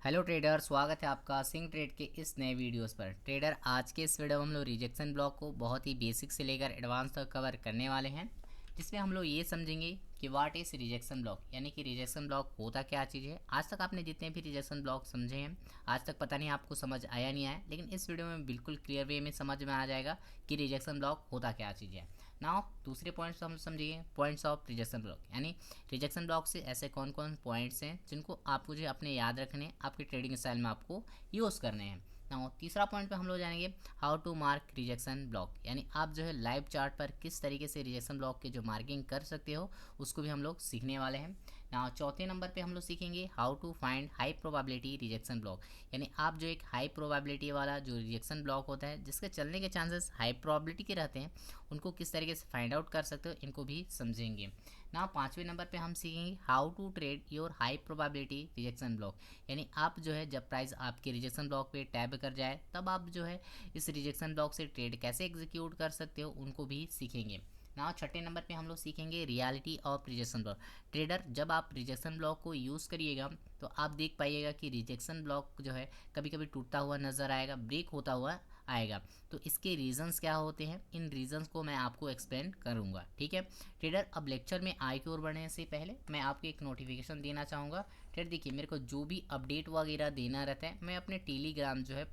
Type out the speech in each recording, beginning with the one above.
Hello trader, स्वागत है आपका सिंह ट्रेड के इस नए वीडियोस पर। ट्रेडर, आज के इस वीडियो में हम लोग रिजेक्शन ब्लॉक को बहुत ही बेसिक से लेकर एडवांस तक कवर करने वाले हैं, जिसमें हम लोग ये समझेंगे कि व्हाट इज़ रिजेक्शन ब्लॉक, यानी कि रिजेक्शन ब्लॉक होता क्या चीज़ है। आज तक आपने जितने भी रिजेक्शन ब्लॉक समझे हैं, आज तक पता नहीं आपको समझ आया नहीं आया, लेकिन इस वीडियो में बिल्कुल क्लियर वे में समझ में आ जाएगा कि रिजेक्शन ब्लॉक होता क्या चीज़ है। नाउ दूसरे पॉइंट्स हम समझिए, पॉइंट्स ऑफ रिजेक्शन ब्लॉक, यानी रिजेक्शन ब्लॉक से ऐसे कौन कौन पॉइंट्स हैं जिनको आपको जो अपने याद रखने, आपके ट्रेडिंग स्टाइल में आपको यूज़ करने हैं। नाउ तीसरा पॉइंट पे हम लोग जानेंगे how to mark rejection block, यानी आप जो है लाइव चार्ट पर किस तरीके से रिजेक्शन ब्लॉक की जो मार्किंग कर सकते हो उसको भी हम लोग सीखने वाले हैं। नाउ चौथे नंबर पे हम लोग सीखेंगे how to find high probability rejection block, यानी आप जो एक हाई प्रोबेबिलिटी वाला जो रिजेक्शन ब्लॉक होता है जिसके चलने के चांसेस हाई प्रोबेबिलिटी के रहते हैं, उनको किस तरीके से फाइंड आउट कर सकते हो, इनको भी समझेंगे। ना पाँचवें नंबर पे हम सीखेंगे how to trade your high probability rejection block, यानी आप जो है जब प्राइस आपके रिजेक्शन ब्लॉक पे टैब कर जाए तब आप जो है इस रिजेक्शन ब्लॉक से ट्रेड कैसे एग्जीक्यूट कर सकते हो, उनको भी सीखेंगे। ना छठे नंबर पे हम लोग सीखेंगे reality of rejection block. Trader, जब आप रिजेक्शन ब्लॉक को यूज़ करिएगा तो आप देख पाइएगा कि रिजेक्शन ब्लॉक जो है कभी कभी टूटता हुआ नज़र आएगा, ब्रेक होता हुआ आएगा। तो इसके रीजंस क्या होते हैं, इन रीजंस को मैं आपको एक्सप्लेन करूंगा। ठीक है ट्रेडर, अब लेक्चर में आगे की ओर बढ़ने से पहले मैं आपको एक नोटिफिकेशन देना चाहूँगा। ट्रेडर देखिए, मेरे को जो भी अपडेट वगैरह देना रहता है मैं अपने टेलीग्राम जो है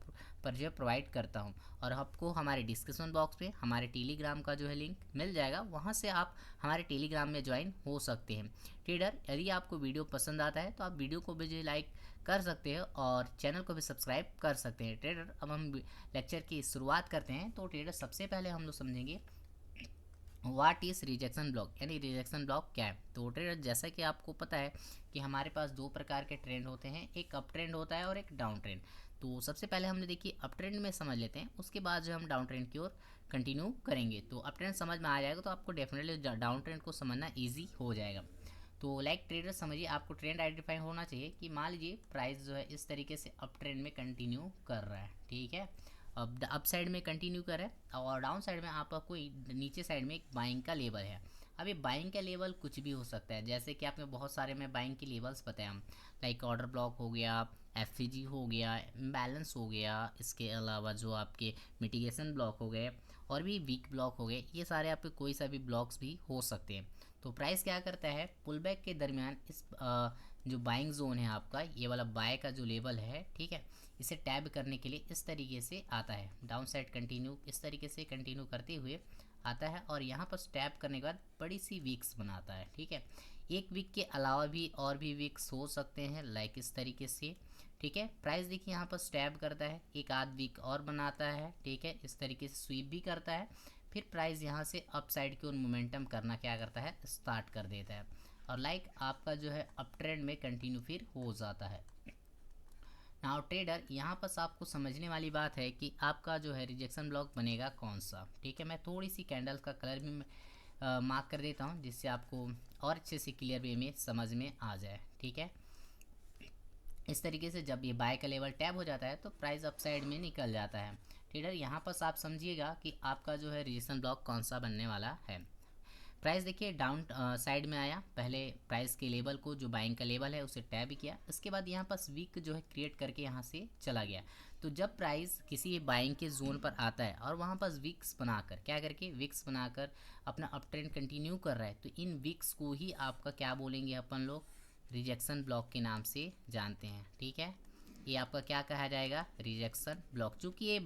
पर जो है प्रोवाइड करता हूँ, और आपको हमारे डिस्क्रिप्शन बॉक्स पे हमारे टेलीग्राम का जो है लिंक मिल जाएगा, वहाँ से आप हमारे टेलीग्राम में ज्वाइन हो सकते हैं। ट्रेडर, यदि आपको वीडियो पसंद आता है तो आप वीडियो को भी लाइक कर सकते हैं और चैनल को भी सब्सक्राइब कर सकते हैं। ट्रेडर, अब हम लेक्चर की शुरुआत करते हैं। तो ट्रेडर, सबसे पहले हम लोग समझेंगे व्हाट इज़ रिजेक्शन ब्लॉक, यानी रिजेक्शन ब्लॉक क्या है। तो ट्रेडर, जैसा कि आपको पता है कि हमारे पास दो प्रकार के ट्रेंड होते हैं, एक अप ट्रेंड होता है और एक डाउन ट्रेंड। तो सबसे पहले हमने देखिए अप ट्रेंड में समझ लेते हैं, उसके बाद जो हम डाउन ट्रेंड की ओर कंटिन्यू करेंगे। तो अप ट्रेंड समझ में आ जाएगा तो आपको डेफिनेटली डाउन ट्रेंड को समझना ईजी हो जाएगा। तो लाइक ट्रेडर, समझिए आपको ट्रेंड आइडेंटिफाई होना चाहिए कि मान लीजिए प्राइस जो है इस तरीके से अप ट्रेंड में कंटिन्यू कर रहा है। ठीक है, अब अप साइड में कंटिन्यू कर रहा है और डाउन साइड में आपका कोई नीचे साइड में एक बाइंग का लेवल है। अब ये बाइंग का लेवल कुछ भी हो सकता है, जैसे कि आपने बहुत सारे में बाइंग के लेवल्स बताए हम, लाइक ऑर्डर ब्लॉक हो गया, एफईजी हो गया, इम्बैलेंस हो गया, इसके अलावा जो आपके मिटिगेशन ब्लॉक हो गए और भी वीक ब्लॉक हो गए, ये सारे आपके कोई सा भी ब्लॉक्स भी हो सकते हैं। तो प्राइस क्या करता है, पुल बैक के दरमियान इस जो बाइंग जोन है आपका, ये वाला बाय का जो लेवल है, ठीक है, इसे टैब करने के लिए इस तरीके से आता है, डाउन साइड कंटिन्यू इस तरीके से कंटिन्यू करते हुए आता है और यहाँ पर टैप करने के बाद बड़ी सी वीक्स बनाता है। ठीक है, एक वीक के अलावा भी और भी वीक्स हो सकते हैं, लाइक इस तरीके से। ठीक है, प्राइस देखिए यहाँ पर स्टैब करता है, एक आध वीक और बनाता है, ठीक है, इस तरीके से स्वीप भी करता है, फिर प्राइस यहाँ से अप साइड की ओर मोमेंटम करना क्या करता है, स्टार्ट कर देता है और लाइक आपका जो है अप ट्रेंड में कंटिन्यू फिर हो जाता है। नाउ ट्रेडर, यहाँ पर आपको समझने वाली बात है कि आपका जो है रिजेक्शन ब्लॉक बनेगा कौन सा। ठीक है, मैं थोड़ी सी कैंडल्स का कलर भी मार्क कर देता हूँ जिससे आपको और अच्छे से क्लियर वे में समझ में आ जाए। ठीक है, इस तरीके से जब ये बाय का लेवल टैप हो जाता है तो प्राइस अपसाइड में निकल जाता है। ट्रेडर, यहाँ पर आप समझिएगा कि आपका जो है रिजेक्शन ब्लॉक कौन सा बनने वाला है। प्राइस देखिए डाउन साइड में आया, पहले प्राइस के लेवल को जो बाइंग का लेवल है उसे टैब किया, इसके बाद यहाँ पर वीक जो है क्रिएट करके यहाँ से चला गया। तो जब प्राइस किसी बाइंग के जोन पर आता है और वहाँ पर विक्स बनाकर क्या करके विक्स बनाकर अपना अप ट्रेंड कंटिन्यू कर रहा है, तो इन विक्स को ही आपका क्या बोलेंगे अपन लोग, रिजेक्शन ब्लॉक के नाम से जानते हैं। ठीक है, ये आपका क्या कहा जाएगा, रिजेक्शन ब्लॉक। चूँकि ये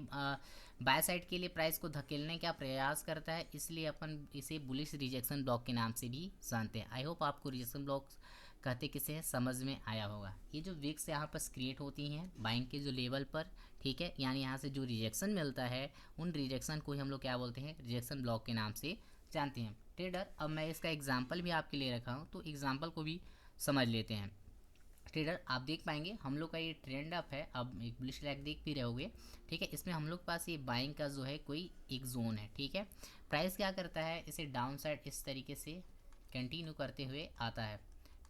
बाय साइड के लिए प्राइस को धकेलने का प्रयास करता है, इसलिए अपन इसे बुलिश रिजेक्शन ब्लॉक के नाम से भी जानते हैं। आई होप आपको रिजेक्शन ब्लॉक कहते किसे हैं समझ में आया होगा। ये जो विक्स यहाँ पर क्रिएट होती हैं बाइंग के जो लेवल पर, ठीक है, यानी यहाँ से जो रिजेक्शन मिलता है उन रिजेक्शन को ही हम लोग क्या बोलते हैं, रिजेक्शन ब्लॉक के नाम से जानते हैं। ट्रेडर, अब मैं इसका एग्जाम्पल भी आपके लिए रखा हूँ, तो एग्जाम्पल को भी समझ लेते हैं। ट्रेडर, आप देख पाएंगे हम लोग का ये ट्रेंड अप है, अब एक बुलिश ट्रैक देख भी रहे होगे। ठीक है, इसमें हम लोग पास ये बाइंग का जो है कोई एक जोन है। ठीक है, प्राइस क्या करता है, इसे डाउन साइड इस तरीके से कंटिन्यू करते हुए आता है।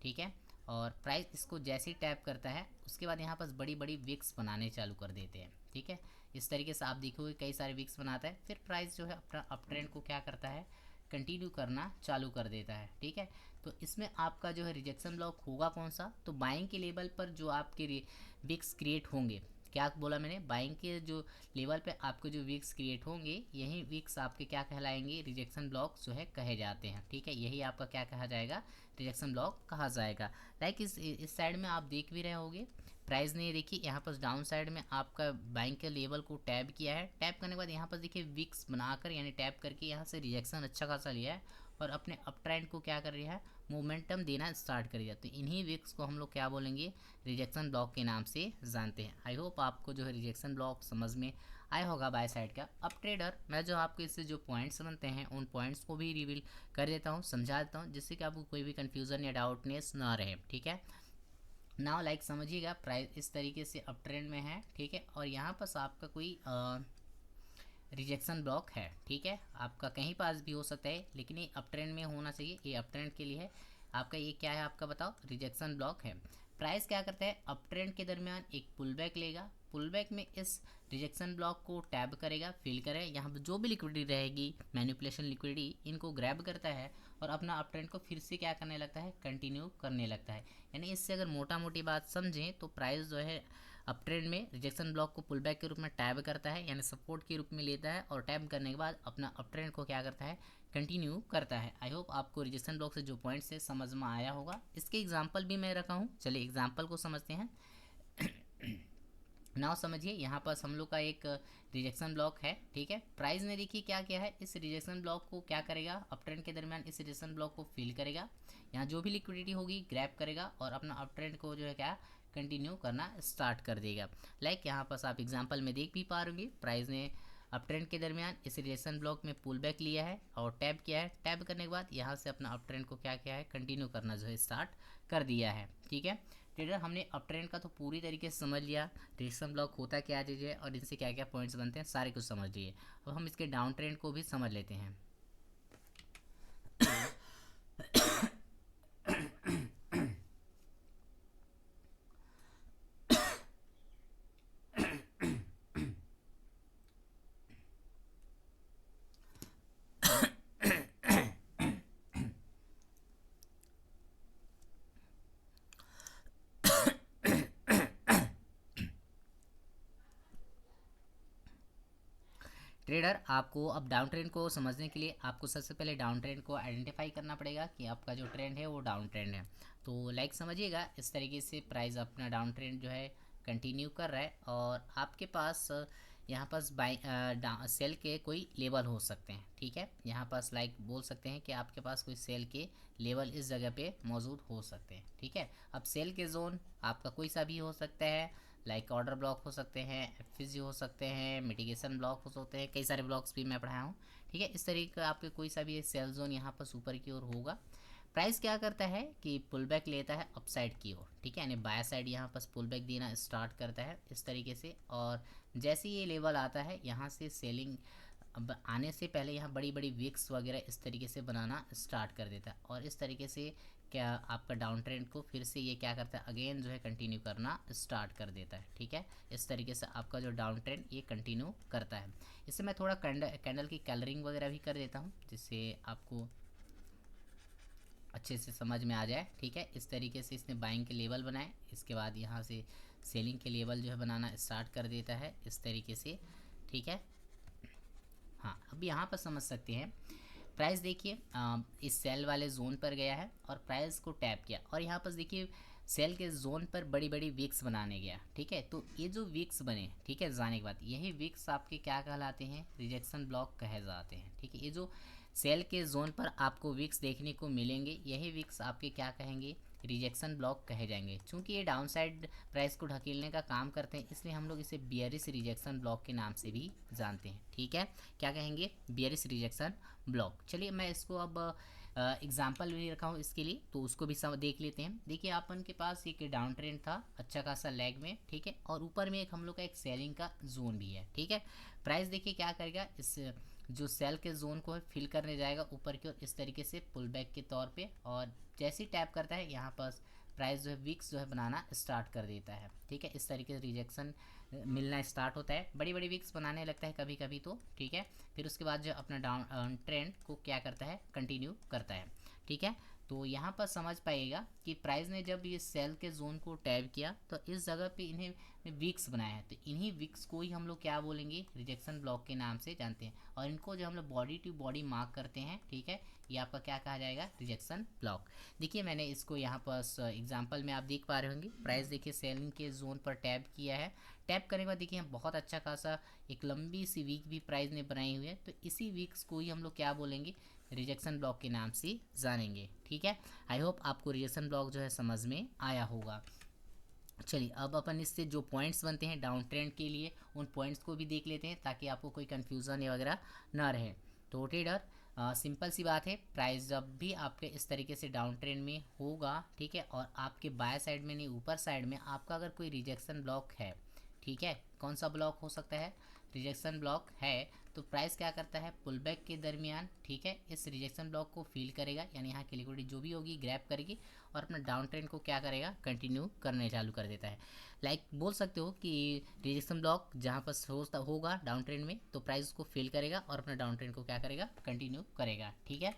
ठीक है, और प्राइस इसको जैसे ही टैप करता है उसके बाद यहाँ पर बड़ी बड़ी विक्स बनाने चालू कर देते हैं। ठीक है, इस तरीके से आप देखोगे कई सारे विक्स बनाता है, फिर प्राइस जो है अपना अप ट्रेंड को क्या करता है, कंटिन्यू करना चालू कर देता है। ठीक है, तो इसमें आपका जो है रिजेक्शन ब्लॉक होगा कौन सा, तो बाइंग के लेवल पर जो आपके विक्स क्रिएट होंगे, क्या बोला मैंने, बाइंग के जो लेवल पे आपके जो विक्स क्रिएट होंगे यही विक्स आपके क्या कहलाएंगे, रिजेक्शन ब्लॉक जो है कहे जाते हैं। ठीक है, यही आपका क्या कहा जाएगा, रिजेक्शन ब्लॉक कहा जाएगा। लाइक इस साइड में आप देख भी रहे होगे, प्राइस ने देखिए यहाँ पर डाउन साइड में आपका बाइंग के लेवल को टैप किया है। टैप करने के बाद यहाँ पर देखिए विक्स बनाकर यानी टैप करके यहाँ से रिजेक्शन अच्छा खासा लिया है और अपने अप ट्रेंड को क्या कर रहा है, मोमेंटम देना स्टार्ट कर दिया। तो इन्हीं विक्स को हम लोग क्या बोलेंगे, रिजेक्शन ब्लॉक के नाम से जानते हैं। आई होप आपको जो है रिजेक्शन ब्लॉक समझ में आया होगा बाय साइड का। अब ट्रेडर मैं जो आपको इससे जो पॉइंट्स बनते हैं उन पॉइंट्स को भी रिवील कर देता हूँ, समझा देता हूँ, जिससे कि आपको कोई भी कन्फ्यूज़न या डाउटनेस ना रहे। ठीक है, नाउ लाइक समझिएगा, प्राइस इस तरीके से अप ट्रेंड में है। ठीक है, और यहाँ पर आपका कोई रिजेक्शन ब्लॉक है। ठीक है, आपका कहीं पास भी हो सकता है लेकिन ये अप ट्रेंड में होना चाहिए, ये अप ट्रेंड के लिए है। आपका ये क्या है, आपका बताओ, रिजेक्शन ब्लॉक है। प्राइस क्या करता है, अप ट्रेंड के दरमियान एक पुल बैक लेगा, पुल बैक में इस रिजेक्शन ब्लॉक को टैब करेगा, फिल करेगा, यहाँ पर जो भी लिक्विडिटी रहेगी, मैनिपुलेशन लिक्विडिटी, इनको ग्रैब करता है और अपना अप ट्रेंड को फिर से क्या करने लगता है, कंटिन्यू करने लगता है। यानी इससे अगर मोटा मोटी बात समझें तो प्राइस जो है अप ट्रेंड में रिजेक्शन ब्लॉक को पुल बैक के रूप में टैब करता है, यानी सपोर्ट के रूप में लेता है और टैब करने के बाद अपना अप ट्रेंड को क्या करता है, कंटिन्यू करता है। आई होप आपको रिजेक्शन ब्लॉक से जो पॉइंट्स है समझ में आया होगा। इसके एग्जांपल भी मैं रखा हूँ, चलिए एग्जांपल को समझते हैं। नाउ समझिए, यहाँ पर हम लोग का एक रिजेक्शन ब्लॉक है। ठीक है, प्राइस ने देखिए क्या किया है, इस रिजेक्शन ब्लॉक को क्या करेगा, अप ट्रेंड के दरमियान इस रिजेक्शन ब्लॉक को फिल करेगा, यहाँ जो भी लिक्विडिटी होगी ग्रैब करेगा और अपना अप ट्रेंड को जो है क्या, कंटिन्यू करना स्टार्ट कर देगा। लाइक यहाँ पर आप एग्जांपल में देख भी पा रहे होंगे, प्राइस ने अप ट्रेंड के दरमियान इस रिजेक्शन ब्लॉक में पुल बैक लिया है और टैप किया है, टैप करने के बाद यहाँ से अपना अप ट्रेंड को क्या किया है, कंटिन्यू करना जो है स्टार्ट कर दिया है। ठीक है ट्रेडर, हमने अप ट्रेंड का तो पूरी तरीके से समझ लिया, रिजेक्शन ब्लॉक होता क्या चीज़ है और इनसे क्या क्या पॉइंट्स बनते हैं, सारे कुछ समझ लिए। अब हम इसके डाउन ट्रेंड को भी समझ लेते हैं। ट्रेडर, आपको अब डाउन ट्रेंड को समझने के लिए आपको सबसे पहले डाउन ट्रेंड को आइडेंटिफाई करना पड़ेगा कि आपका जो ट्रेंड है वो डाउन ट्रेंड है। तो लाइक समझिएगा, इस तरीके से प्राइस अपना डाउन ट्रेंड जो है कंटिन्यू कर रहा है और आपके पास यहाँ पास बाई सेल के कोई लेवल हो सकते हैं। ठीक है, यहाँ पास लाइक बोल सकते हैं कि आपके पास कोई सेल के लेवल इस जगह पे मौजूद हो सकते हैं। ठीक है, अब सेल के जोन आपका कोई सा भी हो सकता है, लाइक ऑर्डर ब्लॉक हो सकते हैं, एफजी हो सकते हैं, मिटिगेशन ब्लॉक हो सकते हैं, कई सारे ब्लॉक्स भी मैं पढ़ाया हूँ। ठीक है, इस तरीके का आपके कोई सा भी सेल जोन यहाँ पर ऊपर की ओर होगा। प्राइस क्या करता है कि पुल बैक लेता है अपसाइड की ओर। ठीक है, यानी बाय साइड यहाँ पर पुल बैक देना स्टार्ट करता है इस तरीके से, और जैसे ये लेवल आता है यहाँ से सेलिंग अब आने से पहले यहाँ बड़ी बड़ी विक्स वगैरह इस तरीके से बनाना स्टार्ट कर देता है और इस तरीके से क्या आपका डाउन ट्रेंड को फिर से ये क्या करता है, अगेन जो है कंटिन्यू करना स्टार्ट कर देता है। ठीक है, इस तरीके से आपका जो डाउन ट्रेंड ये कंटिन्यू करता है। इससे मैं थोड़ा कैंडल की कलरिंग वगैरह भी कर देता हूँ जिससे आपको अच्छे से समझ में आ जाए। ठीक है, इस तरीके से इसने बाइंग के लेवल बनाए, इसके बाद यहाँ से सेलिंग के लेवल जो है बनाना स्टार्ट कर देता है इस तरीके से। ठीक है, हाँ अब यहाँ पर समझ सकते हैं, प्राइस देखिए इस सेल वाले जोन पर गया है और प्राइस को टैप किया और यहाँ पर देखिए सेल के जोन पर बड़ी बड़ी विक्स बनाने गया। ठीक है, तो ये जो विक्स बने, ठीक है, जाने के बाद यही विक्स आपके क्या कहलाते हैं, रिजेक्शन ब्लॉक कहे जाते हैं। ठीक है, ये जो सेल के जोन पर आपको विक्स देखने को मिलेंगे यही विक्स आपके क्या कहेंगे, रिजेक्शन ब्लॉक कहे जाएंगे। चूंकि ये डाउन साइड प्राइस को ढकेलने का काम करते हैं इसलिए हम लोग इसे बियरिश रिजेक्शन ब्लॉक के नाम से भी जानते हैं। ठीक है, क्या कहेंगे, बियरिश रिजेक्शन ब्लॉक। चलिए मैं इसको अब एग्जाम्पल भी रखा हूँ इसके लिए, तो उसको भी देख लेते हैं। देखिए अपन के पास एक डाउन ट्रेंड था अच्छा खासा लेग में। ठीक है, और ऊपर में एक हम लोग का एक सेलिंग का जोन भी है। ठीक है, प्राइस देखिए क्या करेगा, इस जो सेल के जोन को फिल करने जाएगा ऊपर की ओर इस तरीके से पुल बैक के तौर पे, और जैसे ही टैप करता है यहाँ पर प्राइस जो है वीक्स जो है बनाना स्टार्ट कर देता है। ठीक है, इस तरीके से रिजेक्शन मिलना स्टार्ट होता है, बड़ी बड़ी वीक्स बनाने लगता है कभी कभी तो। ठीक है, फिर उसके बाद जो अपना डाउन ट्रेंड को क्या करता है, कंटिन्यू करता है। ठीक है, तो यहाँ पर समझ पाइएगा कि प्राइस ने जब ये सेल के जोन को टैप किया तो इस जगह पे इन्हें वीक्स बनाया है, तो इन्हीं वीक्स को ही हम लोग क्या बोलेंगे, रिजेक्शन ब्लॉक के नाम से जानते हैं। और इनको जो हम लोग बॉडी टू बॉडी मार्क करते हैं, ठीक है, ये आपका क्या कहा जाएगा, रिजेक्शन ब्लॉक। देखिए मैंने इसको यहाँ पर एग्जांपल में आप देख पा रहे होंगे, प्राइस देखिए सेलिंग के जोन पर टैप किया है। टैप करने के बाद देखिए बहुत अच्छा खासा एक लंबी सी वीक भी प्राइस ने बनाई हुई है, तो इसी वीक्स को ही हम लोग क्या बोलेंगे, रिजेक्शन ब्लॉक के नाम से जानेंगे। ठीक है, आई होप आपको रिजेक्शन ब्लॉक जो है समझ में आया होगा। चलिए अब अपन इससे जो पॉइंट्स बनते हैं डाउन ट्रेंड के लिए, उन पॉइंट्स को भी देख लेते हैं ताकि आपको कोई कन्फ्यूज़न या वगैरह ना रहे। तो ट्रेडर सिंपल सी बात है, प्राइस जब भी आपके इस तरीके से डाउन ट्रेंड में होगा, ठीक है, और आपके बाय साइड में नहीं ऊपर साइड में आपका अगर कोई रिजेक्शन ब्लॉक है, ठीक है, कौन सा ब्लॉक हो सकता है, रिजेक्शन ब्लॉक है, तो प्राइस क्या करता है, पुल बैक के दरमियान, ठीक है, इस रिजेक्शन ब्लॉक को फील करेगा, यानी यहाँ की लिक्विडिटी जो भी होगी ग्रैब करेगी और अपना डाउन ट्रेंड को क्या करेगा, कंटिन्यू करने चालू कर देता है। लाइक बोल सकते हो कि रिजेक्शन ब्लॉक जहाँ पर होगा डाउन ट्रेंड में, तो प्राइस को फील करेगा और अपना डाउन ट्रेंड को क्या करेगा, कंटिन्यू करेगा। ठीक है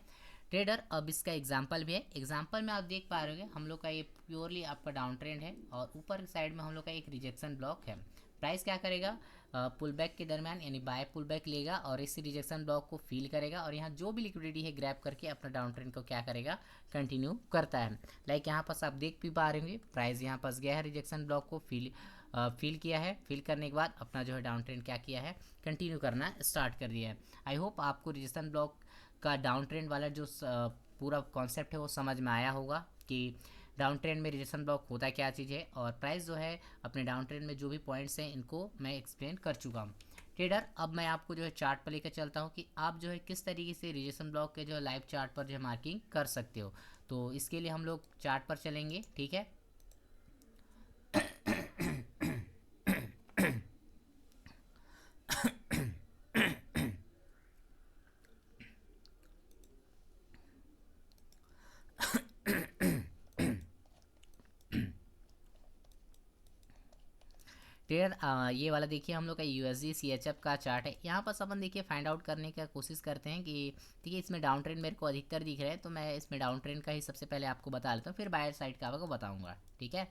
ट्रेडर, अब इसका एग्जाम्पल भी है। एग्जाम्पल में आप देख पा रहे होंगे हम लोग का ये प्योरली आपका डाउन ट्रेंड है और ऊपर साइड में हम लोग का एक रिजेक्शन ब्लॉक है। प्राइस क्या करेगा, पुल बैक के दरमियान यानी बाय पुल बैक लेगा और इस रिजेक्शन ब्लॉक को फील करेगा और यहाँ जो भी लिक्विडिटी है ग्रैब करके अपना डाउन ट्रेंड को क्या करेगा, कंटिन्यू करता है। लाइक यहाँ पास आप देख भी पा रहे होंगे, प्राइस यहाँ पास गया है, रिजेक्शन ब्लॉक को फील किया है, फील करने के बाद अपना जो है डाउन ट्रेंड क्या किया है, कंटिन्यू करना स्टार्ट कर दिया है। आई होप आपको रिजेक्शन ब्लॉक का डाउन ट्रेंड वाला जो पूरा कॉन्सेप्ट है वो समझ में आया होगा कि डाउन ट्रेंड में रिजेक्शन ब्लॉक होता क्या चीज़ है, और प्राइस जो है अपने डाउन ट्रेंड में जो भी पॉइंट्स हैं इनको मैं एक्सप्लेन कर चुका हूँ। ट्रेडर, अब मैं आपको जो है चार्ट पर लेकर चलता हूँ कि आप जो है किस तरीके से रिजेक्शन ब्लॉक के जो है लाइव चार्ट पर जो है मार्किंग कर सकते हो। तो इसके लिए हम लोग चार्ट पर चलेंगे। ठीक है, क्लियर। ये वाला देखिए हम लोग का USD CHF का चार्ट है। यहाँ पर अपन देखिए फाइंड आउट करने का कोशिश करते हैं कि देखिए इसमें डाउन ट्रेंड मेरे को अधिकतर दिख रहा है, तो मैं इसमें डाउन ट्रेंड का ही सबसे पहले आपको बता लेता हूँ, फिर बायर साइड का आपको बताऊँगा। ठीक है,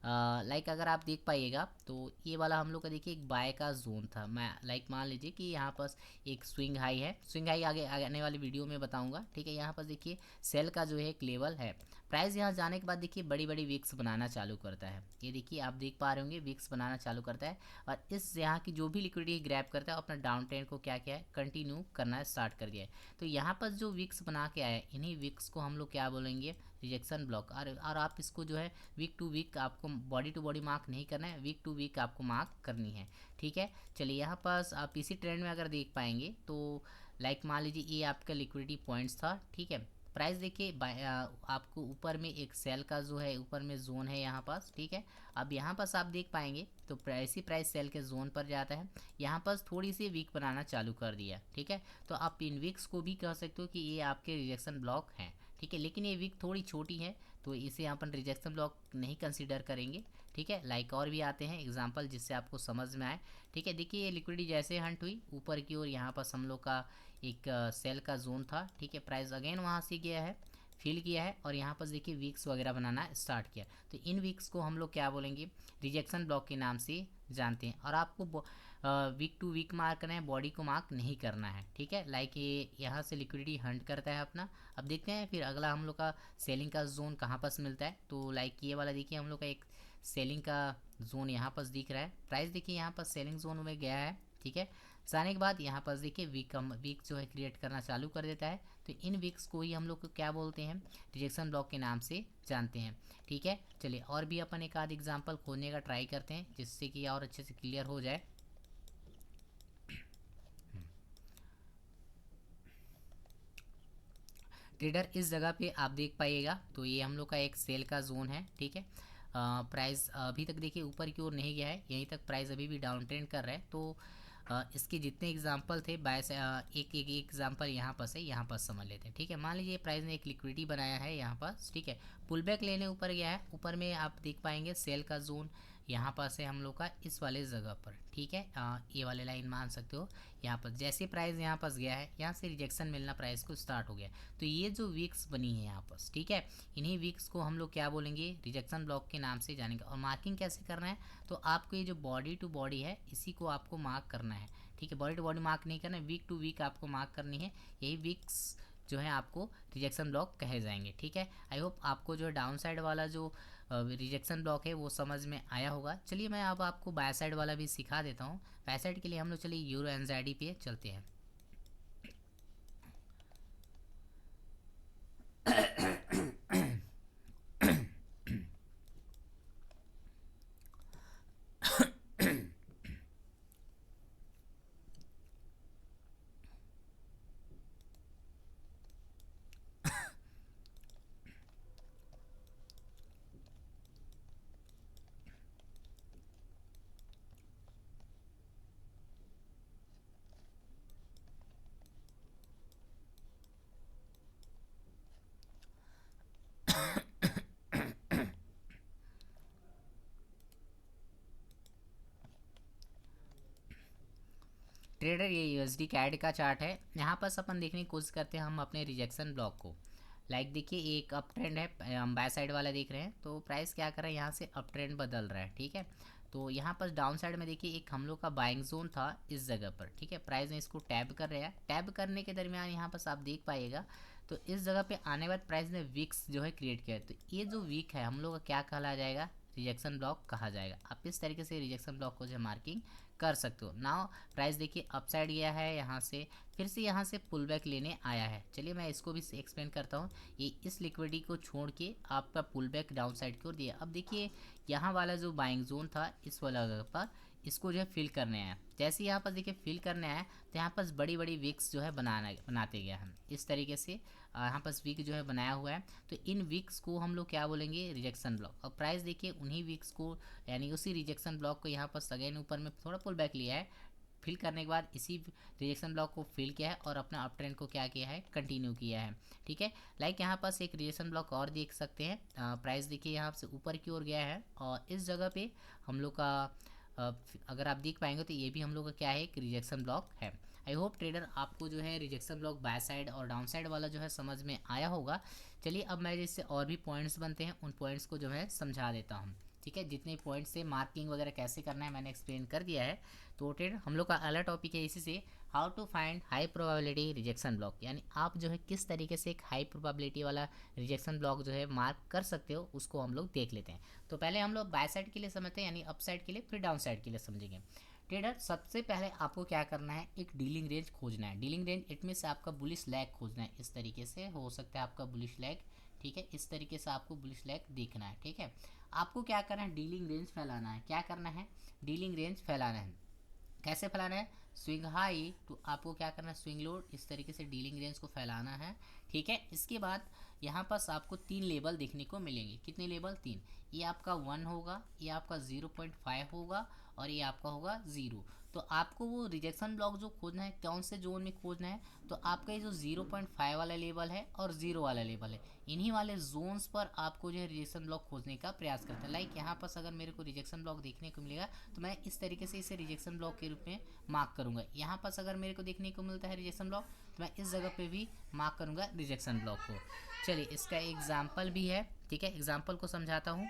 लाइक अगर आप देख पाइएगा तो ये वाला हम लोग का देखिए एक बाय का जोन था। मैं लाइक मान लीजिए कि यहाँ पर एक स्विंग हाई है, स्विंग हाई आगे आने वाली वीडियो में बताऊँगा। ठीक है, यहाँ पर देखिए सेल का जो है एक लेवल है, प्राइस यहाँ जाने के बाद देखिए बड़ी बड़ी विक्स बनाना चालू करता है। ये देखिए आप देख पा रहे होंगे विक्स बनाना चालू करता है और इस यहाँ की जो भी लिक्विडिटी ग्रैब करता है अपना डाउन ट्रेंड को क्या किया है, कंटिन्यू करना स्टार्ट कर दिया है। तो यहाँ पर जो विक्स बना के आया है इन्हीं विक्स को हम लोग क्या बोलेंगे, रिजेक्शन ब्लॉक। और आप इसको जो है वीक टू वीक आपको बॉडी टू बॉडी मार्क नहीं करना है, वीक टू वीक आपको मार्क करनी है। ठीक है, चलिए यहाँ पास आप इसी ट्रेंड में अगर देख पाएंगे तो लाइक मान लीजिए ये आपका लिक्विडिटी पॉइंट्स था। ठीक है, प्राइस देखिए आपको ऊपर में एक सेल का जो है ऊपर में जोन है यहाँ पास। ठीक है, अब यहाँ पास आप देख पाएंगे तो प्राइस सेल के जोन पर जाता है, यहाँ पास थोड़ी सी वीक बनाना चालू कर दिया। ठीक है, तो आप इन वीक्स को भी कह सकते हो कि ये आपके रिजेक्शन ब्लॉक हैं। ठीक है, लेकिन ये वीक थोड़ी छोटी है तो इसे अपन रिजेक्शन ब्लॉक नहीं कंसीडर करेंगे। ठीक है, लाइक और भी आते हैं एग्जांपल जिससे आपको समझ में आए। ठीक है, देखिए ये लिक्विडिटी जैसे हंट हुई ऊपर की ओर, यहाँ पर हम लोग का एक सेल का जोन था। ठीक है, प्राइस अगेन वहाँ से गया है, फिल किया है और यहाँ पर देखिए वीक्स वगैरह बनाना स्टार्ट किया। तो इन वीक्स को हम लोग क्या बोलेंगे, रिजेक्शन ब्लॉक के नाम से जानते हैं। और आपको वीक टू वीक मार्क करना है, बॉडी को मार्क नहीं करना है। ठीक है, लाइक ये यहाँ से लिक्विडिटी हंट करता है अपना। अब देखते हैं फिर अगला हम लोग का सेलिंग का जोन कहाँ पर मिलता है। तो लाइक ये वाला देखिए हम लोग का एक सेलिंग का जोन यहाँ पर दिख रहा है, प्राइस देखिए यहाँ पर सेलिंग जोन में गया है। ठीक है, जाने के बाद यहाँ पर देखिए वीक जो है क्रिएट करना चालू कर देता है। तो इन वीक्स को ही हम लोग को क्या बोलते हैं, रिजेक्शन ब्लॉक के नाम से जानते हैं। ठीक है, चलिए और भी अपन एक आध एग्जांपल खोजने का ट्राई करते हैं जिससे कि और अच्छे से क्लियर हो जाए। ट्रेडर, इस जगह पे आप देख पाइएगा तो ये हम लोग का एक सेल का जोन है। ठीक है, प्राइस अभी तक देखिए ऊपर की ओर नहीं गया है, यहीं तक प्राइस अभी भी डाउन ट्रेंड कर रहा है। तो इसके जितने एग्जांपल थे एक एक एग्जांपल यहाँ पर से यहाँ पर समझ लेते हैं। ठीक है, मान लीजिए प्राइस ने एक लिक्विडिटी बनाया है यहाँ पर। ठीक है, पुल बैक लेने ऊपर गया है, ऊपर में आप देख पाएंगे सेल का जोन यहाँ पर से हम लोग का इस वाले जगह पर। ठीक है, ये वाले लाइन मान सकते हो। यहाँ पर जैसे प्राइस यहाँ पर गया है, यहाँ से रिजेक्शन मिलना प्राइस को स्टार्ट हो गया। तो ये जो वीक्स बनी है यहाँ पर, ठीक है, इन्हीं वीक्स को हम लोग क्या बोलेंगे, रिजेक्शन ब्लॉक के नाम से जानेंगे। और मार्किंग कैसे करना है, तो आपको ये जो बॉडी टू बॉडी है इसी को आपको मार्क करना है। ठीक है, बॉडी टू बॉडी मार्क नहीं करना है, वीक टू वीक आपको मार्क करनी है। यही वीक्स जो है आपको रिजेक्शन ब्लॉक कहे जाएंगे। ठीक है, आई होप आपको जो डाउन साइड वाला जो रिजेक्शन ब्लॉक है वो समझ में आया होगा। चलिए मैं अब आपको बाय साइड वाला भी सिखा देता हूँ। बाय साइड के लिए हम लोग चलिए यूरो एनजेडी पे चलते हैं। ट्रेडर ये यूएसडी कैड का चार्ट है। यहाँ पर अपन देखने की कोशिश करते हैं हम अपने रिजेक्शन ब्लॉक को। लाइक देखिए एक अप ट्रेंड है, हम बाय साइड वाला देख रहे हैं, तो प्राइस क्या कर रहा है, यहाँ से अप ट्रेंड बदल रहा है। ठीक है, तो यहाँ पर डाउन साइड में देखिए एक हम लोग का बाइंग जोन था इस जगह पर। ठीक है, प्राइस ने इसको टैब कर रहा है। टैब करने के दरमियान यहाँ पर आप देख पाइएगा, तो इस जगह पे आने बाद प्राइस ने वीक्स जो है क्रिएट किया है। तो ये जो वीक है हम लोग का क्या कहला जाएगा, रिजेक्शन ब्लॉक कहा जाएगा। आप इस तरीके से रिजेक्शन ब्लॉक को जो मार्किंग कर सकते हो। नाउ प्राइस देखिए अपसाइड गया है, यहाँ से फिर से यहाँ से पुल बैक लेने आया है। चलिए मैं इसको भी एक्सप्लेन करता हूँ। ये इस लिक्विडिटी को छोड़ के आपका पुल बैक डाउन साइड की ओर दिया। अब देखिए यहाँ वाला जो बाइंग जोन था इस वाला जगह पर, इसको जो है फिल करने आया। जैसे यहाँ पर देखिए फिल करने आया, तो यहाँ पर बड़ी बड़ी विक्स जो है बनाते गया हम इस तरीके से। यहाँ पर वीक जो है बनाया हुआ है, तो इन वीक्स को हम लोग क्या बोलेंगे, रिजेक्शन ब्लॉक। और प्राइस देखिए उन्हीं वीक्स को यानी उसी रिजेक्शन ब्लॉक को यहाँ पर अगेन ऊपर में थोड़ा पुल बैक लिया है। फिल करने के बाद इसी रिजेक्शन ब्लॉक को फिल किया है और अपना अप ट्रेंड को क्या किया है, कंटिन्यू किया है। ठीक है, लाइक यहाँ पास एक रिजेक्शन ब्लॉक और देख सकते हैं। प्राइस देखिए यहाँ से ऊपर की ओर गया है और इस जगह पे हम लोग का अगर आप देख पाएंगे तो ये भी हम लोग का क्या है, एक रिजेक्शन ब्लॉक है। आई होप ट्रेडर आपको जो है रिजेक्शन ब्लॉक बाय साइड और डाउन साइड वाला जो है समझ में आया होगा। चलिए अब मैं जिससे और भी पॉइंट्स बनते हैं उन पॉइंट्स को जो है समझा देता हूँ। ठीक है, जितने पॉइंट्स से मार्किंग वगैरह कैसे करना है मैंने एक्सप्लेन कर दिया है। तो ट्रेडर हम लोग का अगला टॉपिक है इसी से, how to find high probability rejection block. यानी आप जो है किस तरीके से एक हाई प्रोबेबिलिटी वाला रिजेक्शन ब्लॉक जो है मार्क कर सकते हो, उसको हम लोग देख लेते हैं। तो पहले हम लोग बाय साइड के लिए समझते हैं, यानी अप साइड के लिए, फिर डाउन साइड के लिए समझेंगे। ट्रेडर सबसे पहले आपको क्या करना है, एक डीलिंग रेंज खोजना है। डीलिंग रेंज इट मीन्स आपका बुलिश लैग खोजना है। इस तरीके से हो सकता है आपका बुलिश लैग। ठीक है, इस तरीके से आपको बुलिश लैग देखना है। ठीक है, आपको क्या करना है, डीलिंग रेंज फैलाना है। क्या करना है, डीलिंग रेंज फैलाना है। कैसे फैलाना है, स्विंग हाई तो आपको क्या करना है, स्विंग लोड, इस तरीके से डीलिंग रेंज को फैलाना है। ठीक है, इसके बाद यहाँ पास आपको 3 लेवल देखने को मिलेंगे। कितने लेवल, 3। ये आपका 1 होगा, ये आपका 0.5 होगा और ये आपका होगा 0। तो आपको वो रिजेक्शन ब्लॉक जो खोजना है, कौन से जोन में खोजना है, तो आपका ये जो 0.5 वाला लेवल है और 0 वाला लेवल है, इन्हीं वाले जोन्स पर आपको जो है रिजेक्शन ब्लॉक खोजने का प्रयास करते हैं। लाइक यहाँ पर अगर मेरे को रिजेक्शन ब्लॉक देखने को मिलेगा तो मैं इस तरीके से इसे रिजेक्शन ब्लॉक के रूप में मार्क करूँगा। यहाँ पर अगर मेरे को देखने को मिलता है रिजेक्शन ब्लॉक, तो मैं इस जगह पे भी मार्क करूँगा रिजेक्शन ब्लॉक को। चलिए इसका एग्जाम्पल भी है। ठीक है, एग्जाम्पल को समझाता हूँ।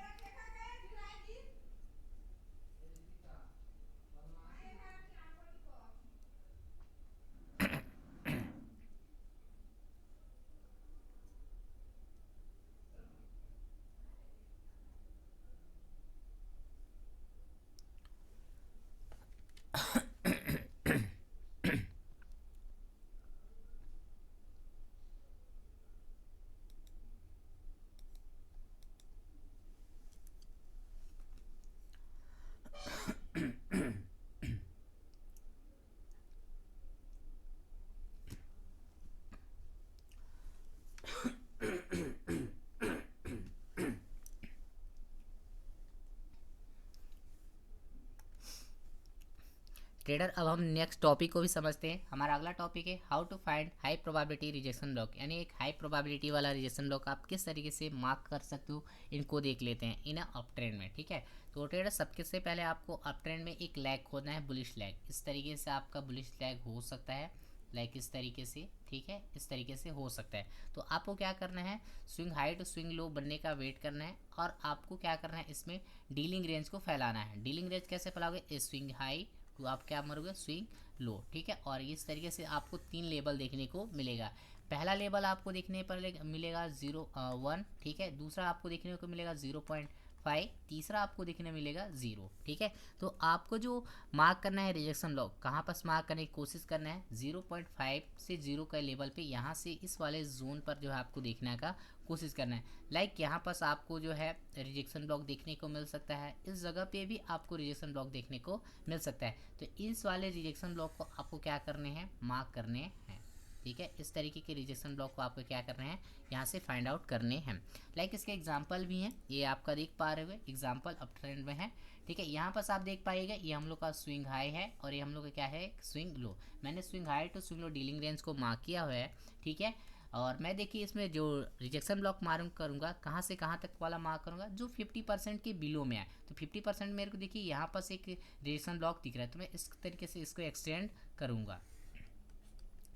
ट्रेडर अब हम नेक्स्ट टॉपिक को भी समझते हैं। हमारा अगला टॉपिक है how to find high probability rejection block, यानी एक हाई प्रोबेबिलिटी वाला रिजेक्शन ब्लॉक आप किस तरीके से मार्क कर सकते हो, इनको देख लेते हैं इन अप ट्रेंड में। ठीक है, तो ट्रेडर सबके से पहले आपको अप ट्रेंड में एक लैग खोजना है, बुलिश लैग। इस तरीके से आपका बुलिश लैग हो सकता है, लाइक इस तरीके से। ठीक है, इस तरीके से हो सकता है। तो आपको क्या करना है, swing high to swing low बनने का वेट करना है, और आपको क्या करना है, इसमें डीलिंग रेंज को फैलाना है। डीलिंग रेंज कैसे फैलाओगे, स्विंग हाई तो आप क्या मारोगे, स्विंग लो। ठीक है, और इस तरीके से आपको 3 लेवल देखने को मिलेगा। पहला लेवल आपको देखने पर मिलेगा 0 1। ठीक है, दूसरा आपको देखने को मिलेगा 0.5, तीसरा आपको देखने मिलेगा 0। ठीक है, तो आपको जो मार्क करना है रिजेक्शन लॉक, कहाँ पर मार्क करने की कोशिश करना है, 0.5 से 0 का लेवल पे, यहाँ से इस वाले जोन पर जो है आपको देखने का कोशिश करना है। लाइक यहाँ पर आपको जो है रिजेक्शन ब्लॉक देखने को मिल सकता है, इस जगह पे भी आपको रिजेक्शन ब्लॉक देखने को मिल सकता है। तो इस वाले रिजेक्शन ब्लॉक को आपको क्या करने हैं, मार्क करने हैं। ठीक है, इस तरीके के रिजेक्शन ब्लॉक को आपको क्या करना है, यहाँ से फाइंड आउट करने हैं। लाइक इसके एग्जांपल भी हैं, ये आपका देख पा रहे हुए एग्जांपल अप ट्रेंड में है। ठीक है, यहाँ पर आप देख पाइएगा, ये हम लोग का स्विंग हाई है और ये हम लोग का क्या है, स्विंग लो। मैंने swing high to swing low dealing range को मार्क किया हुआ है। ठीक है, और मैं देखिए इसमें जो रिजेक्शन ब्लॉक मार्क करूँगा, कहाँ से कहाँ तक वाला मार्क करूँगा, जो 50% के बिलो में है। तो 50% मेरे को देखिए यहाँ पर एक रिजेक्शन ब्लॉक दिख रहा है, तो मैं इस तरीके से इसको एक्सटेंड करूँगा।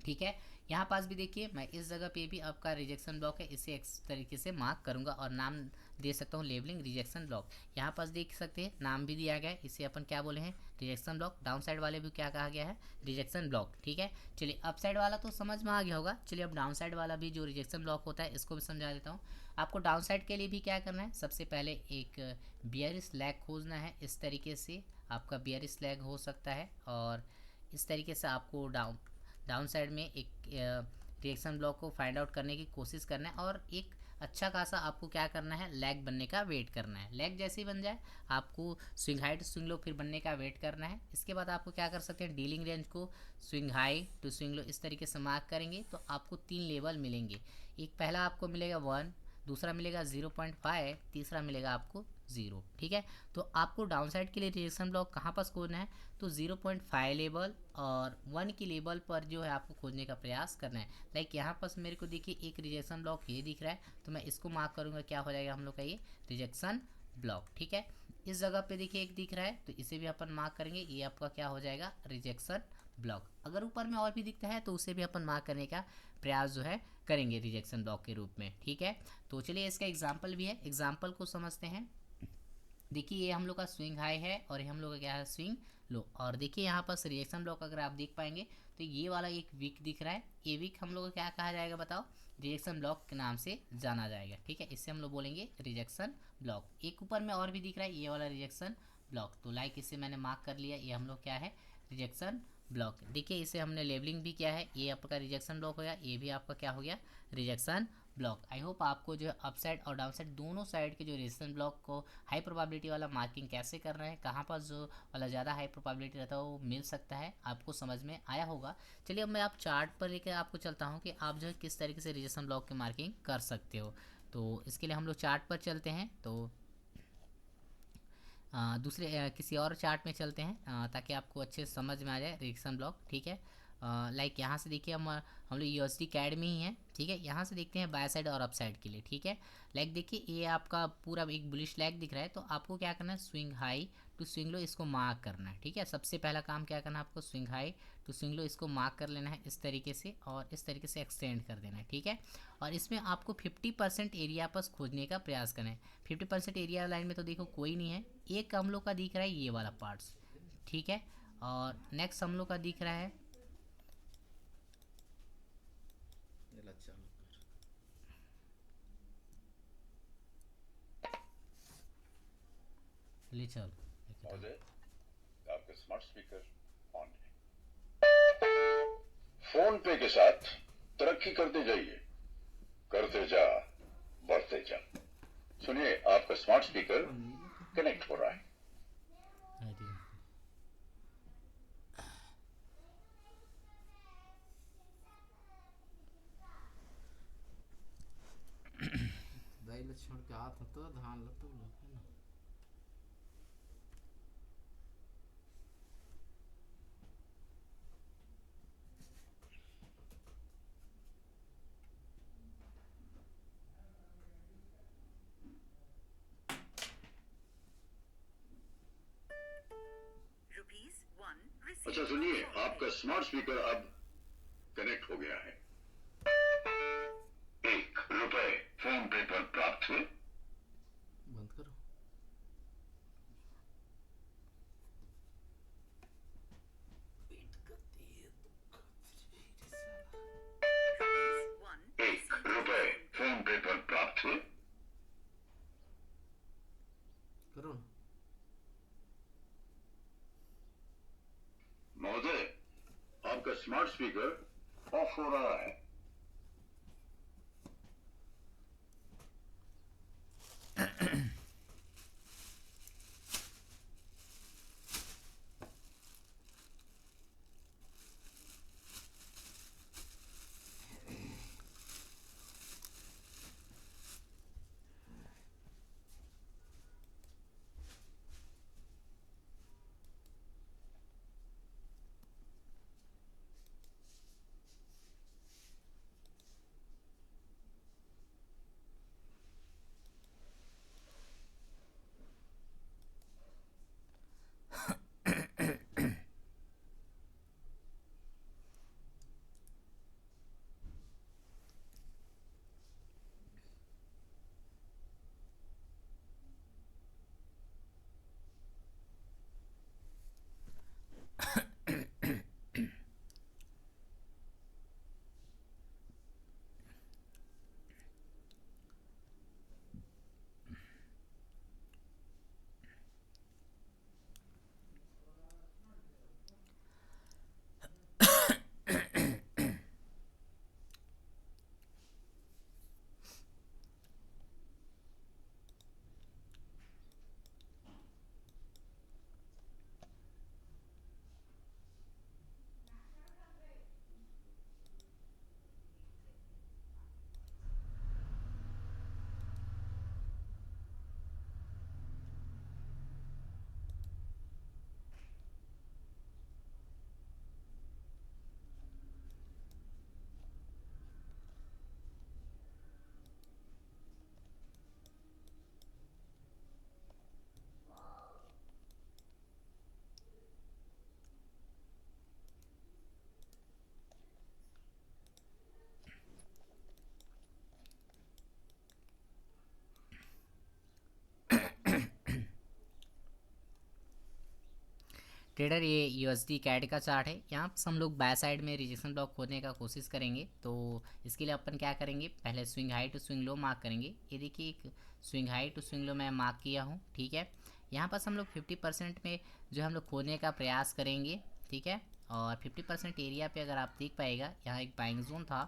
ठीक है, यहाँ पास भी देखिए मैं इस जगह पे भी आपका रिजेक्शन ब्लॉक है, इसे इस तरीके से मार्क करूंगा और नाम दे सकता हूँ लेबलिंग रिजेक्शन ब्लॉक। यहाँ पास देख सकते हैं नाम भी दिया गया है, इसे अपन क्या बोले हैं, रिजेक्शन ब्लॉक। डाउन साइड वाले भी क्या कहा गया है, रिजेक्शन ब्लॉक। ठीक है, चलिए अप साइड वाला तो समझ में आ गया होगा, चलिए अब डाउन साइड वाला भी जो रिजेक्शन ब्लॉक होता है इसको भी समझा देता हूँ आपको। डाउन साइड के लिए भी क्या करना है, सबसे पहले एक बियरिश लैग खोजना है। इस तरीके से आपका बियरिश लैग हो सकता है, और इस तरीके से आपको डाउन साइड में एक रिएक्शन ब्लॉक को फाइंड आउट करने की कोशिश करना है, और एक अच्छा खासा आपको क्या करना है, लैग बनने का वेट करना है। लैग जैसे ही बन जाए आपको swing high to swing low फिर बनने का वेट करना है। इसके बाद आपको क्या कर सकते हैं, डीलिंग रेंज को swing high to swing low इस तरीके से मार्क करेंगे, तो आपको 3 लेवल मिलेंगे। एक पहला आपको मिलेगा 1, दूसरा मिलेगा 0.5, तीसरा मिलेगा आपको 0। ठीक है, तो आपको डाउन साइड के लिए रिजेक्शन ब्लॉक कहाँ पर खोजना है, तो 0.5 लेवल और 1 की लेवल पर जो है आपको खोजने का प्रयास करना है। लाइक यहाँ पर मेरे को देखिए एक रिजेक्शन ब्लॉक ये दिख रहा है, तो मैं इसको मार्क करूँगा, क्या हो जाएगा हम लोग का ये रिजेक्शन ब्लॉक। ठीक है, इस जगह पे देखिए एक दिख रहा है, तो इसे भी अपन मार्क करेंगे, ये आपका क्या हो जाएगा, रिजेक्शन ब्लॉक। अगर ऊपर में और भी दिखता है तो उसे भी अपन मार्क करने का प्रयास जो है करेंगे रिजेक्शन ब्लॉक के रूप में। ठीक है, तो चलिए इसका एग्जाम्पल भी है, एग्जाम्पल को समझते हैं। देखिए ये हम लोग का स्विंग हाई है और ये हम लोग का क्या है, स्विंग लो। और देखिए यहाँ पर रिएक्शन ब्लॉक अगर आप देख पाएंगे तो ये वाला एक वीक दिख रहा है, ये वीक हम लोग को क्या कहा जाएगा बताओ, रिजेक्शन ब्लॉक के नाम से जाना जाएगा। ठीक है, इससे हम लोग बोलेंगे रिजेक्शन ब्लॉक। एक ऊपर में और भी दिख रहा है ये वाला रिजेक्शन ब्लॉक, तो लाइक इसे मैंने मार्क कर लिया, ये हम लोग क्या है, रिजेक्शन ब्लॉक। देखिए इसे हमने लेबलिंग भी किया है, ये आपका रिजेक्शन ब्लॉक हो गया, ये भी आपका क्या हो गया, रिजेक्शन ब्लॉक। आई होप आपको जो है अप साइड और डाउन साइड दोनों साइड के जो रिजेक्शन ब्लॉक को हाई प्रोबेबिलिटी वाला मार्किंग कैसे करना है, कहाँ पर जो वाला ज़्यादा हाई प्रोबेबिलिटी रहता है वो मिल सकता है, आपको समझ में आया होगा। चलिए अब मैं आप चार्ट पर लेकर आपको चलता हूँ कि आप जो है किस तरीके से रिजेक्शन ब्लॉक की मार्किंग कर सकते हो। तो इसके लिए हम लोग चार्ट पर चलते हैं, तो दूसरे किसी और चार्ट में चलते हैं ताकि आपको अच्छे से समझ में आ जाए रिएक्शन ब्लॉक। ठीक है, लाइक यहाँ से देखिए हम लोग यूएसडी कैड में ही हैं। ठीक है, यहाँ से देखते हैं बाय साइड और अप साइड के लिए। ठीक है, लाइक देखिए ये आपका पूरा एक बुलिश लैग दिख रहा है, तो आपको क्या करना है, swing high to swing low इसको मार्क करना है। ठीक है, सबसे पहला काम क्या करना है आपको, swing high to swing low इसको मार्क कर लेना है इस तरीके से, और इस तरीके से एक्सटेंड कर देना है। ठीक है, और इसमें आपको 50% एरिया पर खोजने का प्रयास करना है। 50% एरिया लाइन में तो देखो कोई नहीं है, एक हम लोग का दिख रहा है ये वाला पार्ट्स। ठीक है, और नेक्स्ट हम लोग का दिख रहा है, ले चल महोदय, आपका स्मार्ट स्पीकर ऑन है। फोन पे के साथ तरक्की करते जाइए, करते जा, बढ़ते जा। सुनिए, आपका स्मार्ट स्पीकर कनेक्ट हो रहा है। दाई लक्ष्मण के हाथ तो धान लतो है ना। अच्छा सुनिए, आपका स्मार्ट स्पीकर अब कनेक्ट हो गया है। ₹1 फोन पे पर प्राप्त हुए। बंद करो। ₹1 फोन पे पर प्राप्त हुए। करो ना। महोदय, आपका स्मार्ट स्पीकर ऑफ हो रहा है। ट्रेडर ये यूएसडी कैड का चार्ट है। यहाँ पर हम लोग बाय साइड में रिजेक्शन ब्लॉक खोदने का कोशिश करेंगे। तो इसके लिए अपन क्या करेंगे, पहले swing high to swing low mark करेंगे। ये देखिए एक swing high to swing low मैं मार्क किया हूँ, ठीक है। यहाँ पर हम लोग 50% में जो हम लोग खोदने का प्रयास करेंगे, ठीक है। और 50% एरिया पे अगर आप देख पाएगा, यहाँ एक बाइंग जोन था,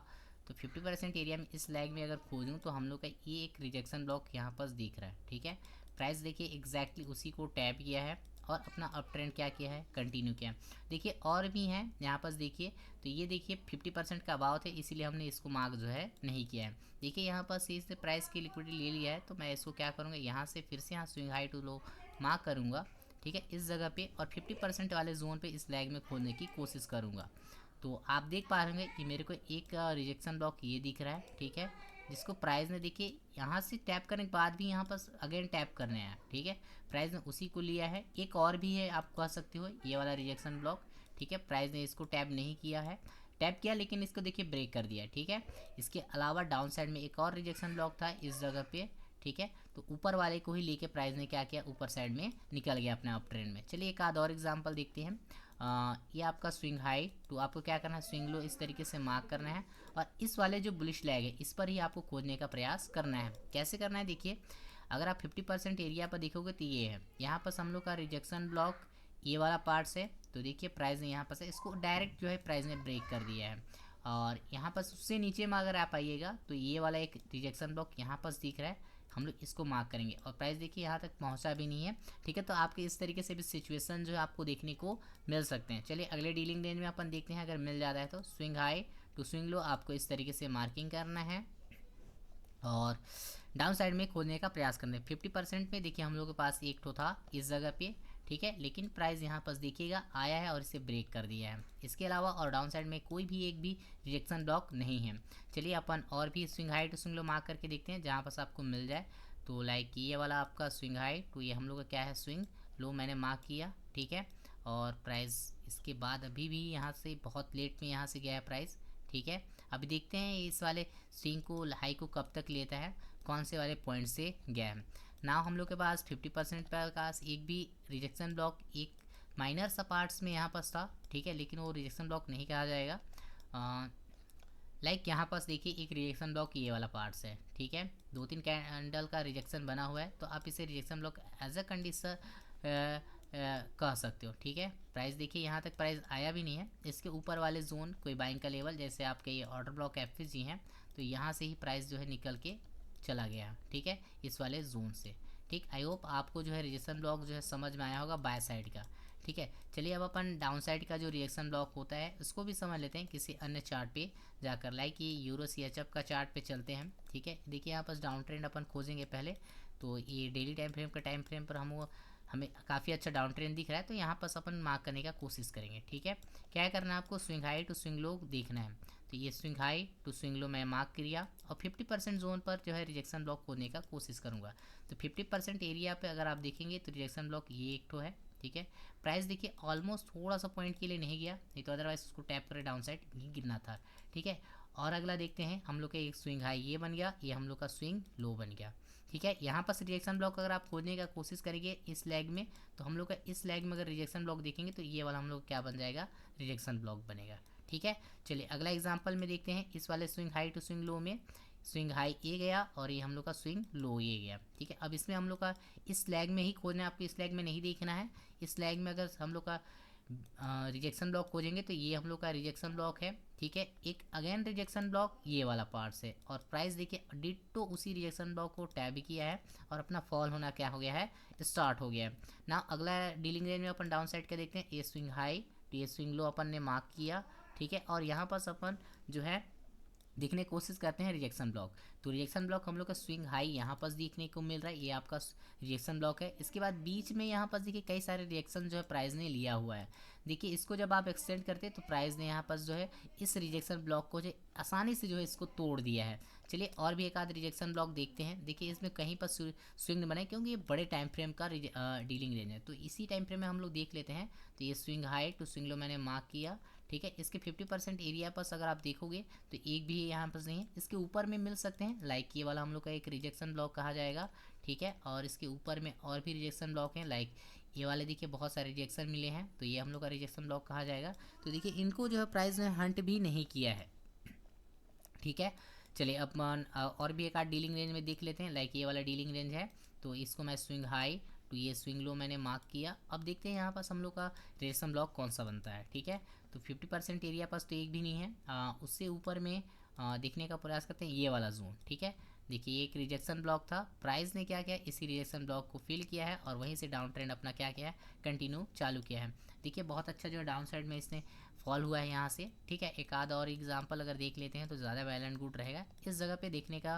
तो 50% एरिया में इस लैग में अगर खोजूँ तो हम लोग का ये एक रिजेक्शन ब्लॉक यहाँ पर दिख रहा है, ठीक है। प्राइस देखिए एग्जैक्टली उसी को टैप किया है और अपना अप ट्रेंड क्या किया है, कंटिन्यू किया। देखिए और भी हैं यहाँ पर, देखिए तो ये देखिए 50% का अबाउट है, इसीलिए हमने इसको मार्क जो है नहीं किया है। देखिए यहाँ पर से इसने प्राइस की लिक्विडिटी ले लिया है, तो मैं इसको क्या करूँगा, यहाँ से फिर से यहाँ swing high to low mark करूँगा, ठीक है, इस जगह पे, और 50% वाले जोन पे इस लैग में खोलने की कोशिश करूँगा। तो आप देख पा रहे होंगे कि मेरे को एक रिजेक्शन ब्लॉक ये दिख रहा है, ठीक है, जिसको प्राइस ने देखिए यहाँ से टैप करने के बाद भी यहाँ पर अगेन टैप करने आया, ठीक है। प्राइस ने उसी को लिया है। एक और भी है, आप कह सकते हो ये वाला रिजेक्शन ब्लॉक, ठीक है। प्राइस ने इसको टैप नहीं किया है, टैप किया लेकिन इसको देखिए ब्रेक कर दिया, ठीक है। इसके अलावा डाउन साइड में एक और रिजेक्शन ब्लॉक था इस जगह पे, ठीक है। तो ऊपर वाले को ही लेके प्राइस ने क्या किया, ऊपर साइड में निकल गया अपने अप ट्रेंड में। चलिए एक आध और एग्जांपल देखते हैं। ये आपका स्विंग हाई, तो आपको क्या करना है, स्विंग लो इस तरीके से मार्क करना है, और इस वाले जो बुलिश लैग है इस पर ही आपको खोजने का प्रयास करना है। कैसे करना है, देखिए अगर आप 50% एरिया पर देखोगे तो ये है, यहाँ पर हम लोग का रिजेक्शन ब्लॉक ये वाला पार्ट से, तो देखिए प्राइस ने यहाँ पर से इसको डायरेक्ट जो है प्राइस ने ब्रेक कर दिया है। और यहाँ पर उससे नीचे में अगर आप आइएगा तो ये वाला एक रिजेक्शन ब्लॉक यहाँ पर दिख रहा है, हम लोग इसको मार्क करेंगे, और प्राइस देखिए यहाँ तक पहुँचा भी नहीं है, ठीक है। तो आपके इस तरीके से भी सिचुएशन जो है आपको देखने को मिल सकते हैं। चलिए अगले डीलिंग रेंज में अपन देखते हैं, अगर मिल जाता है तो swing high to swing low आपको इस तरीके से मार्किंग करना है, और डाउन साइड में खोलने का प्रयास करना है। 50% में देखिए हम लोग के पास एक तो था इस जगह पे, ठीक है, लेकिन प्राइस यहाँ पर देखिएगा आया है और इसे ब्रेक कर दिया है। इसके अलावा और डाउन साइड में कोई भी एक भी रिजेक्शन ब्लॉक नहीं है। चलिए अपन और भी swing high to swing low mark करके देखते हैं जहाँ पर आपको मिल जाए। तो लाइक ये वाला आपका स्विंग हाई टू, ये हम लोग का क्या है, स्विंग लो मैंने मार्क किया, ठीक है। और प्राइस इसके बाद अभी भी यहाँ से बहुत लेट में यहाँ से गया है प्राइस, ठीक है। अभी देखते हैं इस वाले स्विंग को हाई को कब तक लेता है, कौन से वाले पॉइंट से गया है। नाउ हम लोग के पास 50% पर पास एक भी रिजेक्शन ब्लॉक एक माइनर सा पार्ट्स में यहाँ पास था, ठीक है, लेकिन वो रिजेक्शन ब्लॉक नहीं कहा जाएगा। लाइक यहाँ पास देखिए एक रिजेक्शन ब्लॉक ये वाला पार्ट्स है, ठीक है, 2-3 कैंडल का रिजेक्शन बना हुआ है, तो आप इसे rejection block as a condition कह सकते हो, ठीक है। प्राइस देखिए यहाँ तक प्राइस आया भी नहीं है, इसके ऊपर वाले जोन कोई बाइंग का लेवल जैसे आपके ये ऑर्डर ब्लॉक एफजी हैं, तो यहाँ से ही प्राइस जो है निकल के चला गया, ठीक है, इस वाले जोन से, ठीक। आई होप आपको जो है रिजेक्शन ब्लॉक जो है समझ में आया होगा बाय साइड का, ठीक है। चलिए अब अपन डाउन साइड का जो रिएक्शन ब्लॉक होता है उसको भी समझ लेते हैं किसी अन्य चार्ट पे जाकर। लाइक ये यूरो CHF का चार्ट पे चलते हैं, ठीक है। देखिए यहाँ पास डाउन ट्रेंड अपन खोजेंगे पहले, तो ये डेली टाइम फ्रेम का टाइम फ्रेम पर हमें काफ़ी अच्छा डाउन ट्रेंड दिख रहा है, तो यहाँ पर अपन मार्क करने का कोशिश करेंगे, ठीक है। क्या करना है आपको, swing high to swing low देखना है, तो ये swing high to swing low मैं मार्क किया और 50% जोन पर जो है रिजेक्शन ब्लॉक खोजने का कोशिश करूँगा। तो 50% एरिया पे अगर आप देखेंगे तो रिजेक्शन ब्लॉक ये एक तो है, ठीक है। प्राइस देखिए ऑलमोस्ट थोड़ा सा पॉइंट के लिए नहीं गया, नहीं तो अदरवाइज उसको टैप करे डाउन साइड ही गिरना था, ठीक है। और अगला देखते हैं हम लोग का एक स्विंग हाई ये बन गया, ये हम लोग का स्विंग लो बन गया, ठीक है। यहाँ पर रिजेक्शन ब्लॉक अगर आप खोजने का कोशिश करेंगे इस लेग में, तो हम लोग का इस लेग में अगर रिजेक्शन ब्लॉक देखेंगे तो ये वाला हम लोग क्या बन जाएगा, रिजेक्शन ब्लॉक बनेगा, ठीक है। चलिए अगला एग्जांपल में देखते हैं, इस वाले swing high to swing low में स्विंग हाई ये गया और ये हम लोग का स्विंग लो ये गया, ठीक है। अब इसमें हम लोग का इस लैग में ही खोजना है, आपको इस लैग में नहीं देखना है। इस लैग में अगर हम लोग का रिजेक्शन ब्लॉक खोजेंगे तो ये हम लोग का रिजेक्शन ब्लॉक है, ठीक है। एक अगेन रिजेक्शन ब्लॉक ये वाला पार्ट्स है और प्राइस देखिए डिट्टो उसी रिजेक्शन ब्लॉक को टैब किया है और अपना फॉल होना क्या हो गया है, स्टार्ट हो गया है ना। अगला डीलिंग रेंज में अपन डाउन साइड का देखते हैं, ये स्विंग हाई तो ये स्विंग लो अपन ने मार्क किया, ठीक है। और यहाँ पर अपन जो है देखने की कोशिश करते हैं रिजेक्शन ब्लॉक, तो रिजेक्शन ब्लॉक हम लोग का स्विंग हाई यहाँ पर देखने को मिल रहा है, ये आपका रिजेक्शन ब्लॉक है। इसके बाद बीच में यहाँ पर देखिए कई सारे रिएक्शन जो है प्राइस ने लिया हुआ है, देखिए इसको जब आप एक्सटेंड करते हैं तो प्राइस ने यहाँ पर जो है इस रिजेक्शन ब्लॉक को जो आसानी से जो है इसको तोड़ दिया है। चलिए और भी एक आध रिजेक्शन ब्लॉक देखते हैं, देखिए इसमें कहीं पर स्विंग बने क्योंकि ये बड़े टाइम फ्रेम का डीलिंग रेंज है, तो इसी टाइम फ्रेम में हम लोग देख लेते हैं। तो ये swing high to swing low मैंने मार्क किया, ठीक है। इसके 50% एरिया पर अगर आप देखोगे तो एक भी यहाँ पर नहीं है, इसके ऊपर में मिल सकते हैं, लाइक ये वाला हम लोग का एक रिजेक्शन ब्लॉक कहा जाएगा, ठीक है। और इसके ऊपर में और भी रिजेक्शन ब्लॉक हैं, लाइक ये वाले देखिए बहुत सारे रिजेक्शन मिले हैं, तो ये हम लोग का रिजेक्शन ब्लॉक कहा जाएगा। तो देखिए इनको जो है प्राइस ने हंट भी नहीं किया है, ठीक है। चलिए अब और भी एक आध डीलिंग रेंज में देख लेते हैं, लाइक ये वाला डीलिंग रेंज है, तो इसको मैं स्विंग हाई तो ये स्विंग लो मैंने मार्क किया। अब देखते हैं यहाँ पास हम लोग का रिजेक्शन ब्लॉक कौन सा बनता है, ठीक है। तो 50% एरिया पास तो एक भी नहीं है, उससे ऊपर में देखने का प्रयास करते हैं ये वाला जोन, ठीक है। देखिए एक रिजेक्शन ब्लॉक था, प्राइस ने क्या किया, इसी रिजेक्शन ब्लॉक को फिल किया है और वहीं से डाउन ट्रेंड अपना क्या किया है, कंटिन्यू चालू किया है। देखिए बहुत अच्छा जो है डाउन साइड में इसने फॉल हुआ है यहाँ से, ठीक है। एक आध और एग्जांपल अगर देख लेते हैं तो ज़्यादा वेल एंड गुड रहेगा इस जगह पे देखने का।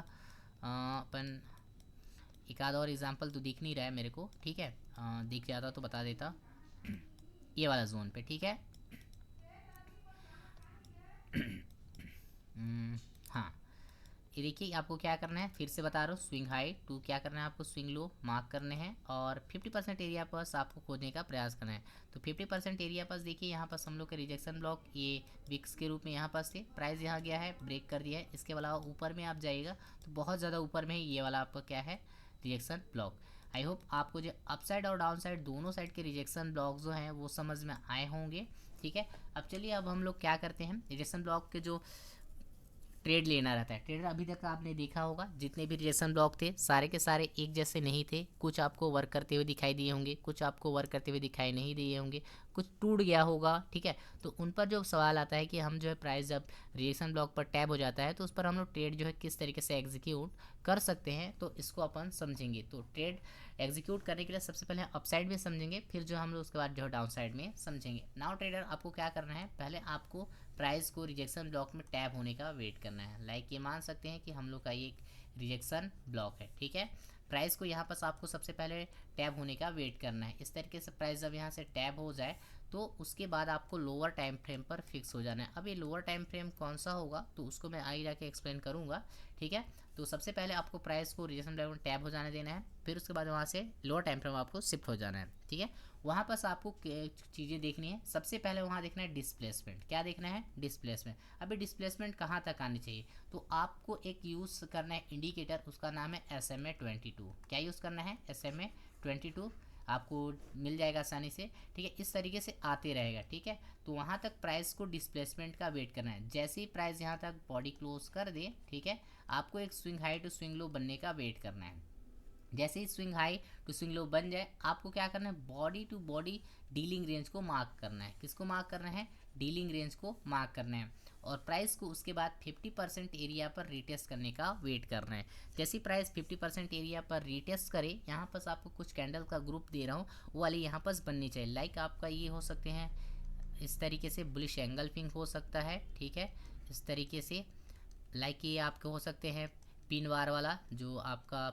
अपन एक आध और एग्जांपल तो दिख नहीं रहा है मेरे को, ठीक है, दिख जाता तो बता देता। ये वाला जोन पे, ठीक है। हाँ ये देखिए आपको क्या करना है, फिर से बता रहा हूँ, स्विंग हाई टू क्या करना है आपको, स्विंग लो मार्क करने हैं और 50% एरिया पास आपको खोजने का प्रयास करना है। तो 50% एरिया पास देखिए यहाँ पास हम लोग के रिजेक्शन ब्लॉक ये विक्स के रूप में यहाँ पास से प्राइस यहाँ गया है, ब्रेक कर दिया है। इसके अलावा ऊपर में आप जाइएगा तो बहुत ज़्यादा ऊपर में ये वाला आपका क्या है, रिजेक्शन ब्लॉक। आई होप आपको जो अप साइड और डाउन साइड दोनों साइड के रिजेक्शन ब्लॉक जो हैं वो समझ में आए होंगे, ठीक है। अब चलिए अब हम लोग क्या करते हैं, रिजेक्शन ब्लॉक के जो ट्रेड लेना रहता है, ट्रेडर अभी तक आपने देखा होगा जितने भी रिजेक्शन ब्लॉक थे सारे के सारे एक जैसे नहीं थे, कुछ आपको वर्क करते हुए दिखाई दिए होंगे, कुछ आपको वर्क करते हुए दिखाई नहीं दिए होंगे, कुछ टूट गया होगा, ठीक है। तो उन पर जो सवाल आता है कि हम जो है प्राइस जब रिजेक्शन ब्लॉक पर टैब हो जाता है तो उस पर हम लोग ट्रेड जो है किस तरीके से एग्जीक्यूट कर सकते हैं, तो इसको अपन समझेंगे। तो ट्रेड एग्जीक्यूट करने के लिए सबसे पहले अप साइड में समझेंगे, फिर जो हम लोग उसके बाद जो है डाउन साइड में समझेंगे। नाउ ट्रेडर आपको क्या करना है, पहले आपको प्राइस को रिजेक्शन ब्लॉक में टैब होने का वेट करना है। लाइक ये मान सकते हैं कि हम लोग का ये रिजेक्शन ब्लॉक है, ठीक है। प्राइस को यहाँ पर आपको सबसे पहले टैब होने का वेट करना है। इस तरीके से प्राइस जब यहाँ से टैब हो जाए तो उसके बाद आपको लोअर टाइम फ्रेम पर फिक्स हो जाना है। अब ये लोअर टाइम फ्रेम कौन सा होगा तो उसको मैं आगे जाके एक्सप्लेन करूँगा, ठीक है। तो सबसे पहले आपको प्राइस को रिजेक्शन ब्लॉक में टैप हो जाने देना है, फिर उसके बाद वहाँ से लोअर टाइम फ्रेम आपको शिफ्ट हो जाना है, ठीक है। वहाँ पर आपको चीज़ें देखनी है। सबसे पहले वहाँ देखना है डिस्प्लेसमेंट। क्या देखना है? डिस्प्लेसमेंट। अभी डिस्प्लेसमेंट कहाँ तक आनी चाहिए तो आपको एक यूज़ करना है इंडिकेटर, उसका नाम है SMA22। क्या यूज़ करना है? SMA22 आपको मिल जाएगा आसानी से, ठीक है। इस तरीके से आते रहेगा, ठीक है। तो वहाँ तक प्राइस को डिस्प्लेसमेंट का वेट करना है। जैसे ही प्राइस यहाँ तक बॉडी क्लोज कर दे, ठीक है, आपको एक swing high to swing low बनने का वेट करना है। जैसे ही swing high to swing low बन जाए, आपको क्या करना है? Body to body dealing range को मार्क करना है। किसको मार्क करना है? डीलिंग रेंज को मार्क करना है। और प्राइस को उसके बाद 50% एरिया पर रीटेस्ट करने का वेट करना है। जैसे प्राइस 50% एरिया पर रीटेस्ट करे, यहाँ पर आपको कुछ कैंडल का ग्रुप दे रहा हूँ, वो वाली यहाँ पर बननी चाहिए। लाइक आपका ये हो सकते हैं इस तरीके से बुलिश एंगल्फिंग हो सकता है, ठीक है, इस तरीके से। लाइक ये आपके हो सकते हैं पिन वार वाला जो आपका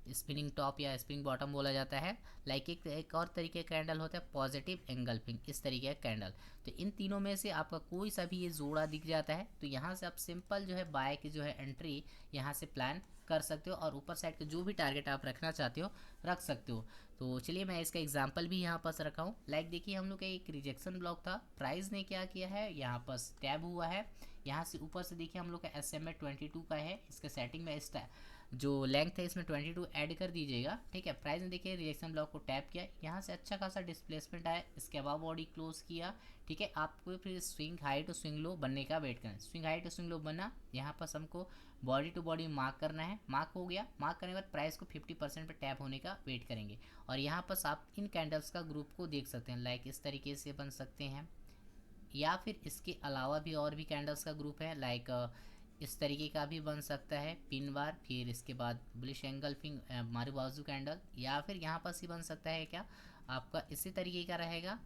स्पिनिंग टॉप या स्पिनिंग बॉटम बोला जाता है। लाइक एक और तरीके का कैंडल होता है पॉजिटिव एंगल्फिंग, इस तरीके का कैंडल। तो इन तीनों में से आपका कोई सा भी ये जोड़ा दिख जाता है तो यहाँ से आप सिंपल जो है बाय की जो है एंट्री यहाँ से प्लान कर सकते हो, और ऊपर साइड का जो भी टारगेट आप रखना चाहते हो रख सकते हो। तो चलिए मैं इसका एग्जांपल भी यहाँ पर रखा हूँ। लाइक देखिए हम लोग का एक रिजेक्शन ब्लॉक था, प्राइस ने क्या किया है, यहाँ पर टैब हुआ है। यहाँ से ऊपर से देखिए हम लोग का SMA22 का है, इसके सेटिंग में इस जो लेंथ है इसमें 22 ऐड कर दीजिएगा, ठीक है। प्राइस ने देखिए रिजेक्शन ब्लॉक को टैप किया, यहाँ से अच्छा खासा डिस्प्लेसमेंट आया, इसके बाद बॉडी क्लोज किया, ठीक है। आपको फिर swing high to swing low बनने का वेट करना है। Swing high to swing low बना, यहाँ पर हमको बॉडी टू बॉडी मार्क करना है। मार्क हो गया, मार्क करने के बाद प्राइस को 50% पर टैप होने का वेट करेंगे। और यहाँ पर आप इन कैंडल्स का ग्रुप को देख सकते हैं, लाइक इस तरीके से बन सकते हैं, या फिर इसके अलावा भी और भी कैंडल्स का ग्रुप है। लाइक इस तरीके का भी बन सकता है पिन बार, फिर इसके बाद बुलिश एंगल्फिंग मारू बाजू कैंडल, या फिर यहाँ पर ही बन सकता है क्या आपका इसी तरीके का रहेगा,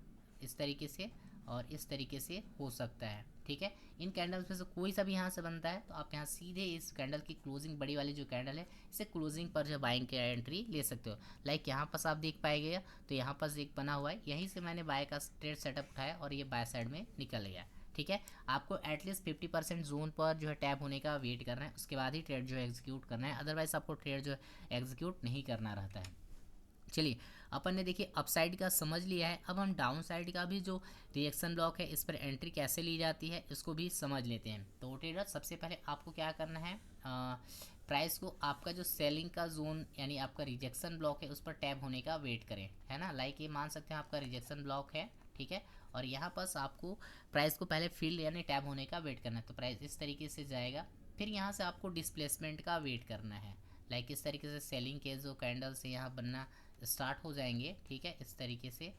इस तरीके से और इस तरीके से हो सकता है, ठीक है। इन कैंडल्स में से कोई सा भी यहाँ से बनता है तो आप यहाँ सीधे इस कैंडल की क्लोजिंग बड़ी वाली जो कैंडल है इसे क्लोजिंग पर जो बाइंग की एंट्री ले सकते हो। लाइक यहाँ पर आप देख पाएंगे तो यहाँ पर एक बना हुआ है, यहीं से मैंने बाय का ट्रेड सेटअप उठाया और ये बाय साइड में निकल गया, ठीक है। आपको एटलीस्ट 50% जोन पर जो है टैप होने का वेट करना है, उसके बाद ही ट्रेड जो है एग्जीक्यूट करना है, अदरवाइज आपको ट्रेड जो है एग्जीक्यूट नहीं करना रहता है। चलिए अपन ने देखिए अपसाइड का समझ लिया है, अब हम डाउन साइड का भी जो रिएक्शन ब्लॉक है इस पर एंट्री कैसे ली जाती है इसको भी समझ लेते हैं। तो ट्रेडर सबसे पहले आपको क्या करना है, प्राइस को आपका जो सेलिंग का जोन यानी आपका रिजेक्शन ब्लॉक है उस पर टैप होने का वेट करें, है ना। लाइक ये मान सकते हैं आपका रिजेक्शन ब्लॉक है, ठीक है। और यहाँ पर आपको प्राइस को पहले फील्ड यानी टैप होने का वेट करना है, तो प्राइस इस तरीके से जाएगा। फिर यहाँ से आपको डिस्प्लेसमेंट का वेट करना है। लाइक इस तरीके से सेलिंग के जो कैंडल्स यहाँ बनना स्टार्ट हो जाएंगे, ठीक है, इस तरीके से।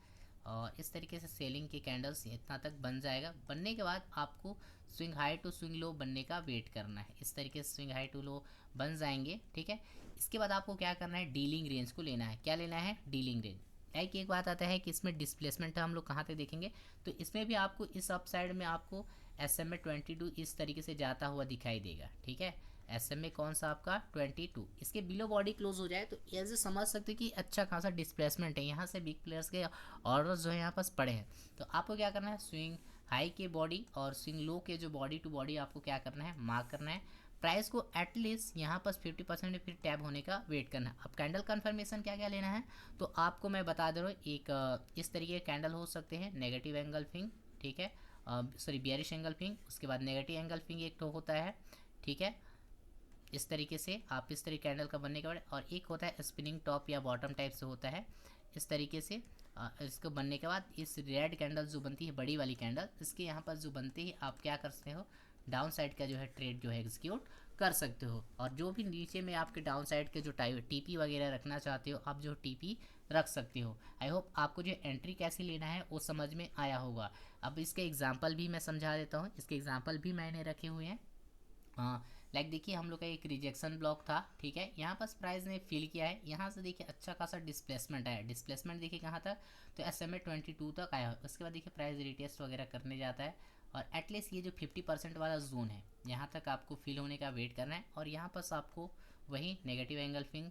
और इस तरीके से सेलिंग के कैंडल्स इतना तक बन जाएगा। बनने के बाद आपको swing high to swing low बनने का वेट करना है। इस तरीके से स्विंग हाई टू लो बन जाएंगे, ठीक है। इसके बाद आपको क्या करना है, डीलिंग रेंज को लेना है। क्या लेना है? Dealing range. लाइक एक बात आता है कि इसमें डिस्प्लेसमेंट हम लोग कहाँ तक देखेंगे, तो इसमें भी आपको इस अपसाइड में आपको SMA22 इस तरीके से जाता हुआ दिखाई देगा, ठीक है। SMA कौन सा आपका 22, इसके बिलो बॉडी क्लोज हो जाए तो ऐसे समझ सकते हो कि अच्छा खासा डिस्प्लेसमेंट है, यहाँ से बिग प्लेयर्स के ऑर्डर्स जो है यहाँ पास पड़े हैं। तो आपको क्या करना है, स्विंग हाई के बॉडी और स्विंग लो के जो बॉडी टू बॉडी आपको क्या करना है, मार्क करना है। प्राइस को एटलीस्ट यहाँ पर 50% फिर टैप होने का वेट करना है। अब कैंडल कन्फर्मेशन क्या क्या लेना है तो आपको मैं बता दे रहा हूँ, एक इस तरीके के कैंडल हो सकते हैं नेगेटिव एंगल्फिंग, ठीक है, सॉरी बियरिश एंगल्फिंग, उसके बाद नेगेटिव एंगल्फिंग एक तो होता है, ठीक है। इस तरीके से आप इस तरीके कैंडल का बनने के बाद, और एक होता है स्पिनिंग टॉप या बॉटम टाइप से होता है इस तरीके से। इसको बनने के बाद इस रेड कैंडल जो बनती है बड़ी वाली कैंडल, इसके यहाँ पर जो बनती है आप क्या कर सकते हो, डाउन साइड का जो है ट्रेड जो है एग्जीक्यूट कर सकते हो। और जो भी नीचे में आपके डाउन साइड के जो TP वगैरह रखना चाहते हो आप जो TP रख सकते हो। आई होप आपको जो एंट्री कैसे लेना है वो समझ में आया होगा। अब इसके एग्जाम्पल भी मैं समझा देता हूँ, इसके एग्जाम्पल भी मैंने रखे हुए हैं। लाइक देखिए हम लोग का एक रिजेक्शन ब्लॉक था, ठीक है, यहाँ पर प्राइस ने फिल किया है, यहाँ से देखिए अच्छा खासा डिस्प्लेसमेंट आया। डिस्प्लेसमेंट देखिए कहाँ तक, तो SMA22 तक आया। उसके बाद देखिए प्राइस रिटेस्ट वगैरह करने जाता है, और एटलीस्ट ये जो 50% वाला जोन है यहाँ तक आपको फिल होने का वेट करना है। और यहाँ पर आपको वही नेगेटिव एंगल्फिंग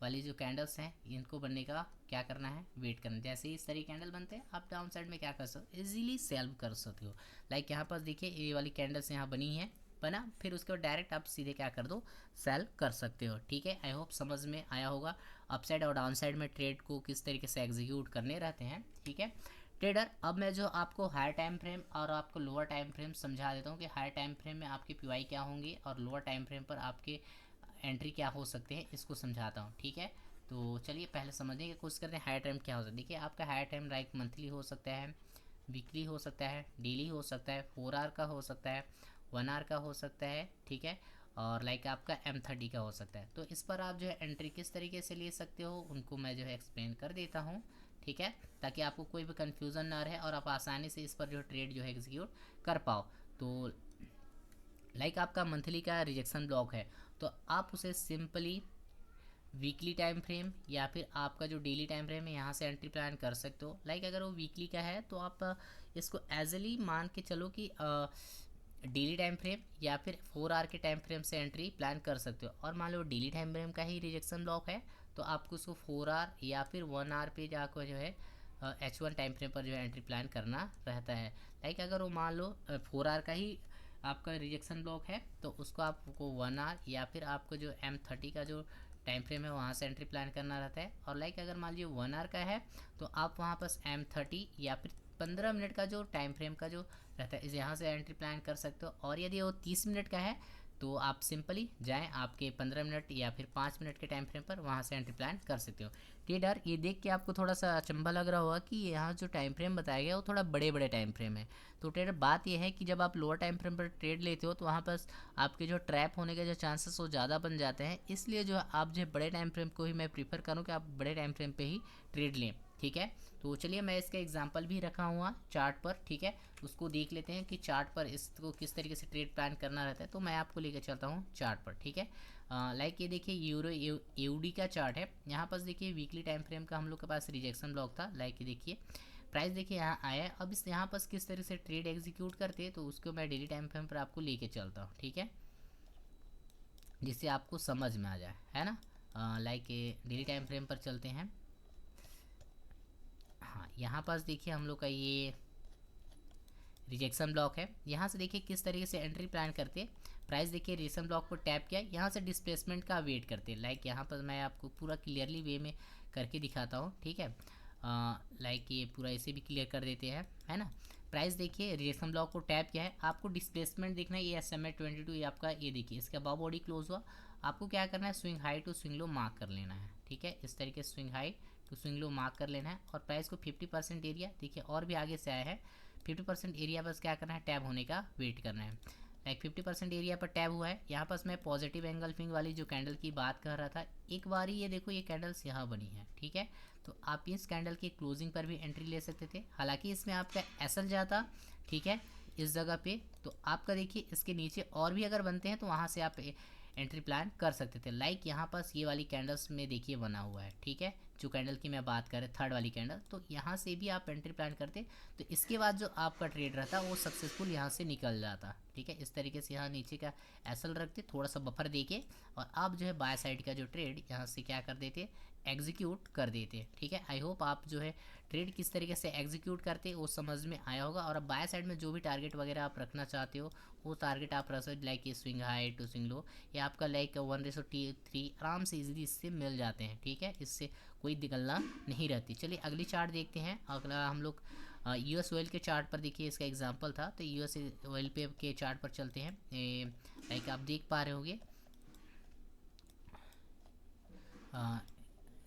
वाली जो कैंडल्स हैं इनको बनने का क्या करना है, वेट करना है। जैसे ही इस तरह कैंडल बनते हैं आप डाउन साइड में क्या कर सकते हो, इजीली सेल कर सकते हो। लाइक यहाँ पर देखिए ये वाली कैंडल्स यहाँ बनी है, बना, फिर उसके बाद डायरेक्ट आप सीधे क्या कर दो, सेल कर सकते हो। ठीक है, आई होप समझ में आया होगा अपसाइड और डाउन साइड में ट्रेड को किस तरीके से एग्जीक्यूट करने रहते हैं। ठीक है ट्रेडर, अब मैं जो आपको हायर टाइम फ्रेम और आपको लोअर टाइम फ्रेम समझा देता हूँ कि हायर टाइम फ्रेम में आपके पीवाई क्या होंगे और लोअर टाइम फ्रेम पर आपके एंट्री क्या हो सकते हैं, इसको समझाता हूँ। ठीक है, तो चलिए पहले समझने की कोशिश करते हैं हायर टाइम क्या हो सकता है। देखिए आपका हायर टाइम लाइक मंथली हो सकता है, वीकली हो सकता है, डेली हो सकता है, 4 आवर का हो सकता है, 1 आवर का हो सकता है। ठीक है, और लाइक आपका M30 का हो सकता है। तो इस पर आप जो है एंट्री किस तरीके से ले सकते हो उनको मैं जो है एक्सप्लेन कर देता हूँ। ठीक है, ताकि आपको कोई भी कन्फ्यूज़न ना रहे और आप आसानी से इस पर जो ट्रेड जो है एग्जीक्यूट कर पाओ। तो लाइक आपका मंथली का रिजेक्शन ब्लॉक है तो आप उसे सिंपली वीकली टाइम फ्रेम या फिर आपका जो डेली टाइम फ्रेम है यहाँ से एंट्री प्लान कर सकते हो। लाइक अगर वो वीकली का है तो आप इसको एजली मान के चलो कि डेली टाइम फ्रेम या फिर 4 आवर के टाइम फ्रेम से एंट्री प्लान कर सकते हो। और मान लो डेली टाइम फ्रेम का ही रिजेक्शन ब्लॉक है तो आपको उसको 4 आवर या फिर 1 आवर पे जाकर जो है H1 टाइम फ्रेम पर जो है एंट्री प्लान करना रहता है। लाइक अगर वो मान लो 4 आवर का ही आपका रिजेक्शन ब्लॉक है तो उसको आपको 1 आवर या फिर आपको जो M30 का जो टाइम फ्रेम है वहाँ से एंट्री प्लान करना रहता है। और लाइक अगर मान लीजिए 1 आवर का है तो आप वहाँ पर M30 या फिर 15 मिनट का जो टाइम फ्रेम का जो रहता है इस यहाँ से एंट्री प्लान कर सकते हो। और यदि वो 30 मिनट का है तो आप सिंपली जाएं आपके 15 मिनट या फिर 5 मिनट के टाइम फ्रेम पर वहाँ से एंट्री प्लान कर सकते हो। ट्रेडर, ये देख के आपको थोड़ा सा अचंभा लग रहा होगा कि यहाँ जो टाइम फ्रेम बताया गया वो थोड़ा बड़े बड़े टाइम फ्रेम है। तो ट्रेडर बात यह है कि जब आप लोअर टाइम फ्रेम पर ट्रेड लेते हो तो वहाँ पर आपके जो ट्रैप होने के जो चांसेस वो ज़्यादा बन जाते हैं। इसलिए जो आप जो बड़े टाइम फ्रेम को ही मैं प्रीफर करूँ कि आप बड़े टाइम फ्रेम पे ही ट्रेड लें। ठीक है, तो चलिए मैं इसका एग्जांपल भी रखा हुआ चार्ट पर। ठीक है, उसको देख लेते हैं कि चार्ट पर इसको किस तरीके से ट्रेड प्लान करना रहता है। तो मैं आपको लेकर चलता हूँ चार्ट पर। ठीक है, लाइक ये देखिए यूरो यूडी का चार्ट है। यहाँ पर देखिए वीकली टाइम फ्रेम का हम लोग के पास रिजेक्शन ब्लॉक था। लाइक ये देखिए प्राइस देखिए यहाँ आया है। अब इस यहाँ पर किस तरह से ट्रेड एग्जीक्यूट करते हैं तो उसको मैं डेली टाइम फ्रेम पर आपको लेके चलता हूँ। ठीक है, जिससे आपको समझ में आ जाए, है ना। लाइक डेली टाइम फ्रेम पर चलते हैं। हाँ, यहाँ पास देखिए हम लोग का ये रिजेक्शन ब्लॉक है। यहाँ से देखिए किस तरीके से एंट्री प्लान करते हैं। प्राइस देखिए रिजेक्शन ब्लॉक को टैप किया, यहाँ से डिस्प्लेसमेंट का वेट करते हैं। लाइक यहाँ पर मैं आपको पूरा क्लियरली वे में करके दिखाता हूँ। ठीक है, लाइक ये पूरा इसे भी क्लियर कर देते हैं, है ना। प्राइस देखिए रिजेक्शन ब्लॉक को टैप किया है, आपको डिस्प्लेसमेंट देखना है। ये SMA 22 ये आपका ये देखिए इसके अबाव बॉडी क्लोज हुआ। आपको क्या करना है, swing high to swing low mark कर लेना है। ठीक है, इस तरीके से swing high to swing low mark कर लेना है। और प्राइस को 50% एरिया देखिए और भी आगे से आया है, 50% एरिया बस क्या करना है, टैब होने का वेट करना है। लाइक 50% एरिया पर टैब हुआ है। यहाँ पर मैं पॉजिटिव एंगल्फिंग वाली जो कैंडल की बात कर रहा था, एक बार ही ये देखो ये कैंडल्स यहाँ बनी है। ठीक है, तो आप इस कैंडल की क्लोजिंग पर भी एंट्री ले सकते थे, हालांकि इसमें आपका एसएल जाता। ठीक है, इस जगह पे तो आपका देखिए इसके नीचे और भी अगर बनते हैं तो वहाँ से आप एंट्री प्लान कर सकते थे। लाइक यहाँ पास ये वाली कैंडल्स में देखिए बना हुआ है। ठीक है, जो कैंडल की मैं बात कर रहा थर्ड वाली कैंडल, तो यहाँ से भी आप एंट्री प्लान करते तो इसके बाद जो आपका ट्रेड रहता वो सक्सेसफुल यहाँ से निकल जाता। ठीक है, इस तरीके से यहाँ नीचे का एसएल रखते, थोड़ा सा बफर देके, और आप जो है बाय साइड का जो ट्रेड यहाँ से क्या कर देते, एग्जीक्यूट कर देते। ठीक है, आई होप आप जो है ट्रेड किस तरीके से एग्जीक्यूट करते वो समझ में आया होगा। और अब बाय साइड में जो भी टारगेट वगैरह आप रखना चाहते हो वो टारगेट आप रख सकते, like swing high to swing low, या आपका लाइक 1:3 आराम से इजीली इससे मिल जाते हैं। ठीक है, इससे कोई दिक्कत नहीं रहती। चलिए अगली चार्ट देखते हैं। अगला हम लोग US ऑयल के चार्ट पर देखिए, इसका एग्जांपल था तो US ऑयल पे के चार्ट पर चलते हैं। लाइक आप देख पा रहे होंगे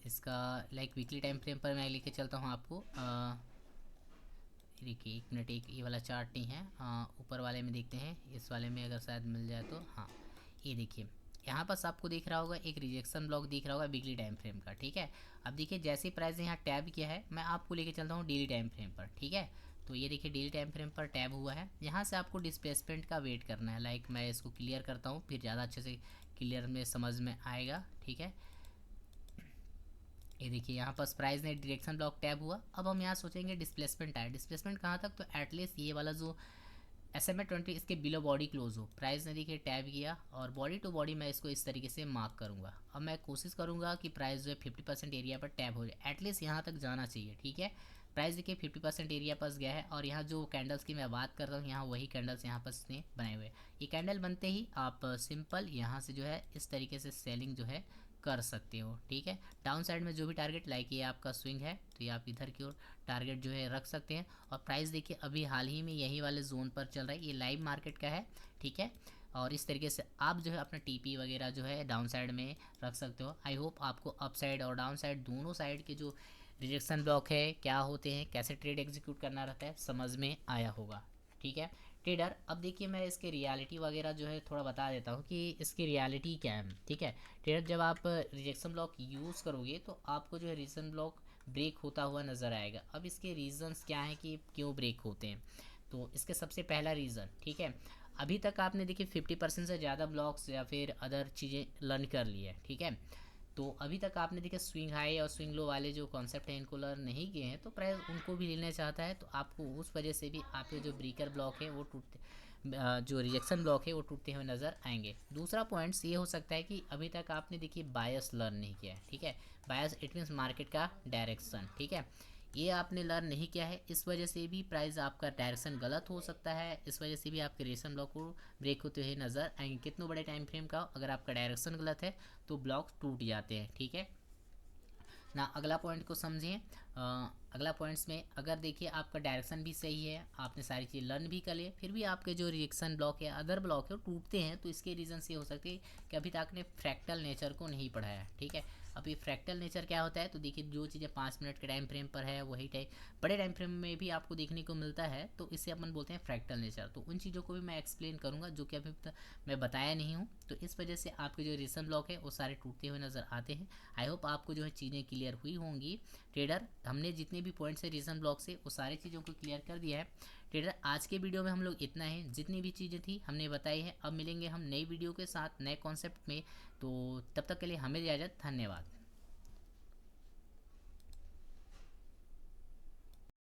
इसका लाइक वीकली टाइम फ्रेम पर मैं लेके चलता हूँ आपको। देखिए 1 मिनट, एक ये वाला चार्ट नहीं है, ऊपर वाले में देखते हैं, इस वाले में अगर शायद मिल जाए तो। हाँ, ये देखिए यहाँ पास आपको दिख रहा होगा एक रिजेक्शन ब्लॉक दिख रहा होगा वीकली टाइम फ्रेम का। ठीक है, अब देखिए जैसे प्राइस यहाँ टैब किया है, मैं आपको लेके चलता हूँ डेली टाइम फ्रेम पर। ठीक है, तो ये देखिए डेली टाइम फ्रेम पर टैब हुआ है। यहाँ से आपको डिस्प्लेसमेंट का वेट करना है। लाइक मैं इसको क्लियर करता हूँ, फिर ज़्यादा अच्छे से क्लियर में समझ में आएगा। ठीक है, ये देखिए यहाँ पर प्राइस ने डायरेक्शन ब्लॉक टैब हुआ। अब हम यहाँ सोचेंगे डिस्प्लेसमेंट आए, डिस्प्लेसमेंट कहाँ तक, तो एटलीस्ट ये वाला जो SMA 20 इसके बिलो बॉडी क्लोज हो, प्राइस ने देखिए टैप किया और बॉडी टू बॉडी मैं इसको इस तरीके से मार्क करूँगा। अब मैं कोशिश करूँगा कि प्राइस जो है 50% एरिया पर टैप हो जाए, एटलीस्ट यहाँ तक जाना चाहिए। ठीक है, प्राइस देखिए 50% एरिया पास गया है और यहाँ जो कैंडल्स की मैं बात कर रहा हूँ, यहाँ वही कैंडल्स यहाँ पर इसने बनाए हुए हैं। ये कैंडल बनते ही आप सिंपल यहाँ से जो है इस तरीके से सेलिंग जो है कर सकते हो। ठीक है, डाउन साइड में जो भी टारगेट लाइक ये आपका स्विंग है तो ये आप इधर की ओर टारगेट जो है रख सकते हैं। और प्राइस देखिए अभी हाल ही में यही वाले जोन पर चल रहा है, ये लाइव मार्केट का है। ठीक है, और इस तरीके से आप जो है अपना टीपी वगैरह जो है डाउन साइड में रख सकते हो। आई होप आपको अप साइड और डाउन साइड दोनों साइड के जो रिजेक्शन ब्लॉक है क्या होते हैं, कैसे ट्रेड एग्जीक्यूट करना रहता है, समझ में आया होगा। ठीक है ट्रेडर, अब देखिए मैं इसके रियलिटी वगैरह जो है थोड़ा बता देता हूँ कि इसकी रियलिटी क्या है। ठीक है ट्रेडर, जब आप रिजेक्शन ब्लॉक यूज़ करोगे तो आपको जो है रिजेक्शन ब्लॉक ब्रेक होता हुआ नज़र आएगा। अब इसके रीज़न्स क्या हैं कि क्यों ब्रेक होते हैं, तो इसके सबसे पहला रीज़न, ठीक है, अभी तक आपने देखिए 50% से ज़्यादा ब्लॉक्स या फिर अदर चीज़ें लर्न कर ली है। ठीक है, तो अभी तक आपने देखिए स्विंग हाई और स्विंग लो वाले जो कॉन्सेप्ट हैं इनको लर्न नहीं किए हैं, तो प्राइस उनको भी लेना चाहता है, तो आपको उस वजह से भी आपके जो ब्रेकर ब्लॉक है वो टूटते, जो रिजेक्शन ब्लॉक है वो टूटते हुए नज़र आएंगे। दूसरा पॉइंट्स ये हो सकता है कि अभी तक आपने देखिए बायस लर्न नहीं किया है। ठीक है, बायस इट मीन्स मार्केट का डायरेक्शन। ठीक है, ये आपने लर्न नहीं किया है, इस वजह से भी प्राइस आपका डायरेक्शन गलत हो सकता है, इस वजह से भी आपके रिजेक्शन ब्लॉक को ब्रेक होते हुए नज़र आएंगे। कितने बड़े टाइम फ्रेम का, अगर आपका डायरेक्शन गलत है तो ब्लॉक टूट जाते हैं। ठीक है ना, अगला पॉइंट को समझिए। अगला पॉइंट्स में अगर देखिए आपका डायरेक्शन भी सही है, आपने सारी चीज़ लर्न भी कर लिए, फिर भी आपके जो रिएक्शन ब्लॉक है अदर ब्लॉक है वो टूटते हैं, तो इसके रीज़न ये हो सकते हैं कि अभी तक आपने फ्रैक्टल नेचर को नहीं पढ़ाया। ठीक है, अब ये फ्रैक्टल नेचर क्या होता है, तो देखिए जो चीज़ें 5 मिनट के टाइम फ्रेम पर है वही टाइम बड़े टाइम फ्रेम में भी आपको देखने को मिलता है, तो इसे अपन बोलते हैं फ्रैक्टल नेचर। तो उन चीज़ों को भी मैं एक्सप्लेन करूँगा जो कि अभी मैं बताया नहीं हूँ, तो इस वजह से आपके जो रिएक्शन ब्लॉक है वो सारे टूटते हुए नज़र आते हैं। आई होप आपको जो है चीज़ें क्लियर हुई होंगी। ट्रेडर, हमने जितने भी पॉइंट्स है रीजन ब्लॉक से वो सारी चीज़ों को क्लियर कर दिया है। ट्रेडर, आज के वीडियो में हम लोग इतना है, जितनी भी चीज़ें थी हमने बताई है। अब मिलेंगे हम नई वीडियो के साथ नए कॉन्सेप्ट में, तो तब तक के लिए हमें इजाज़त, धन्यवाद।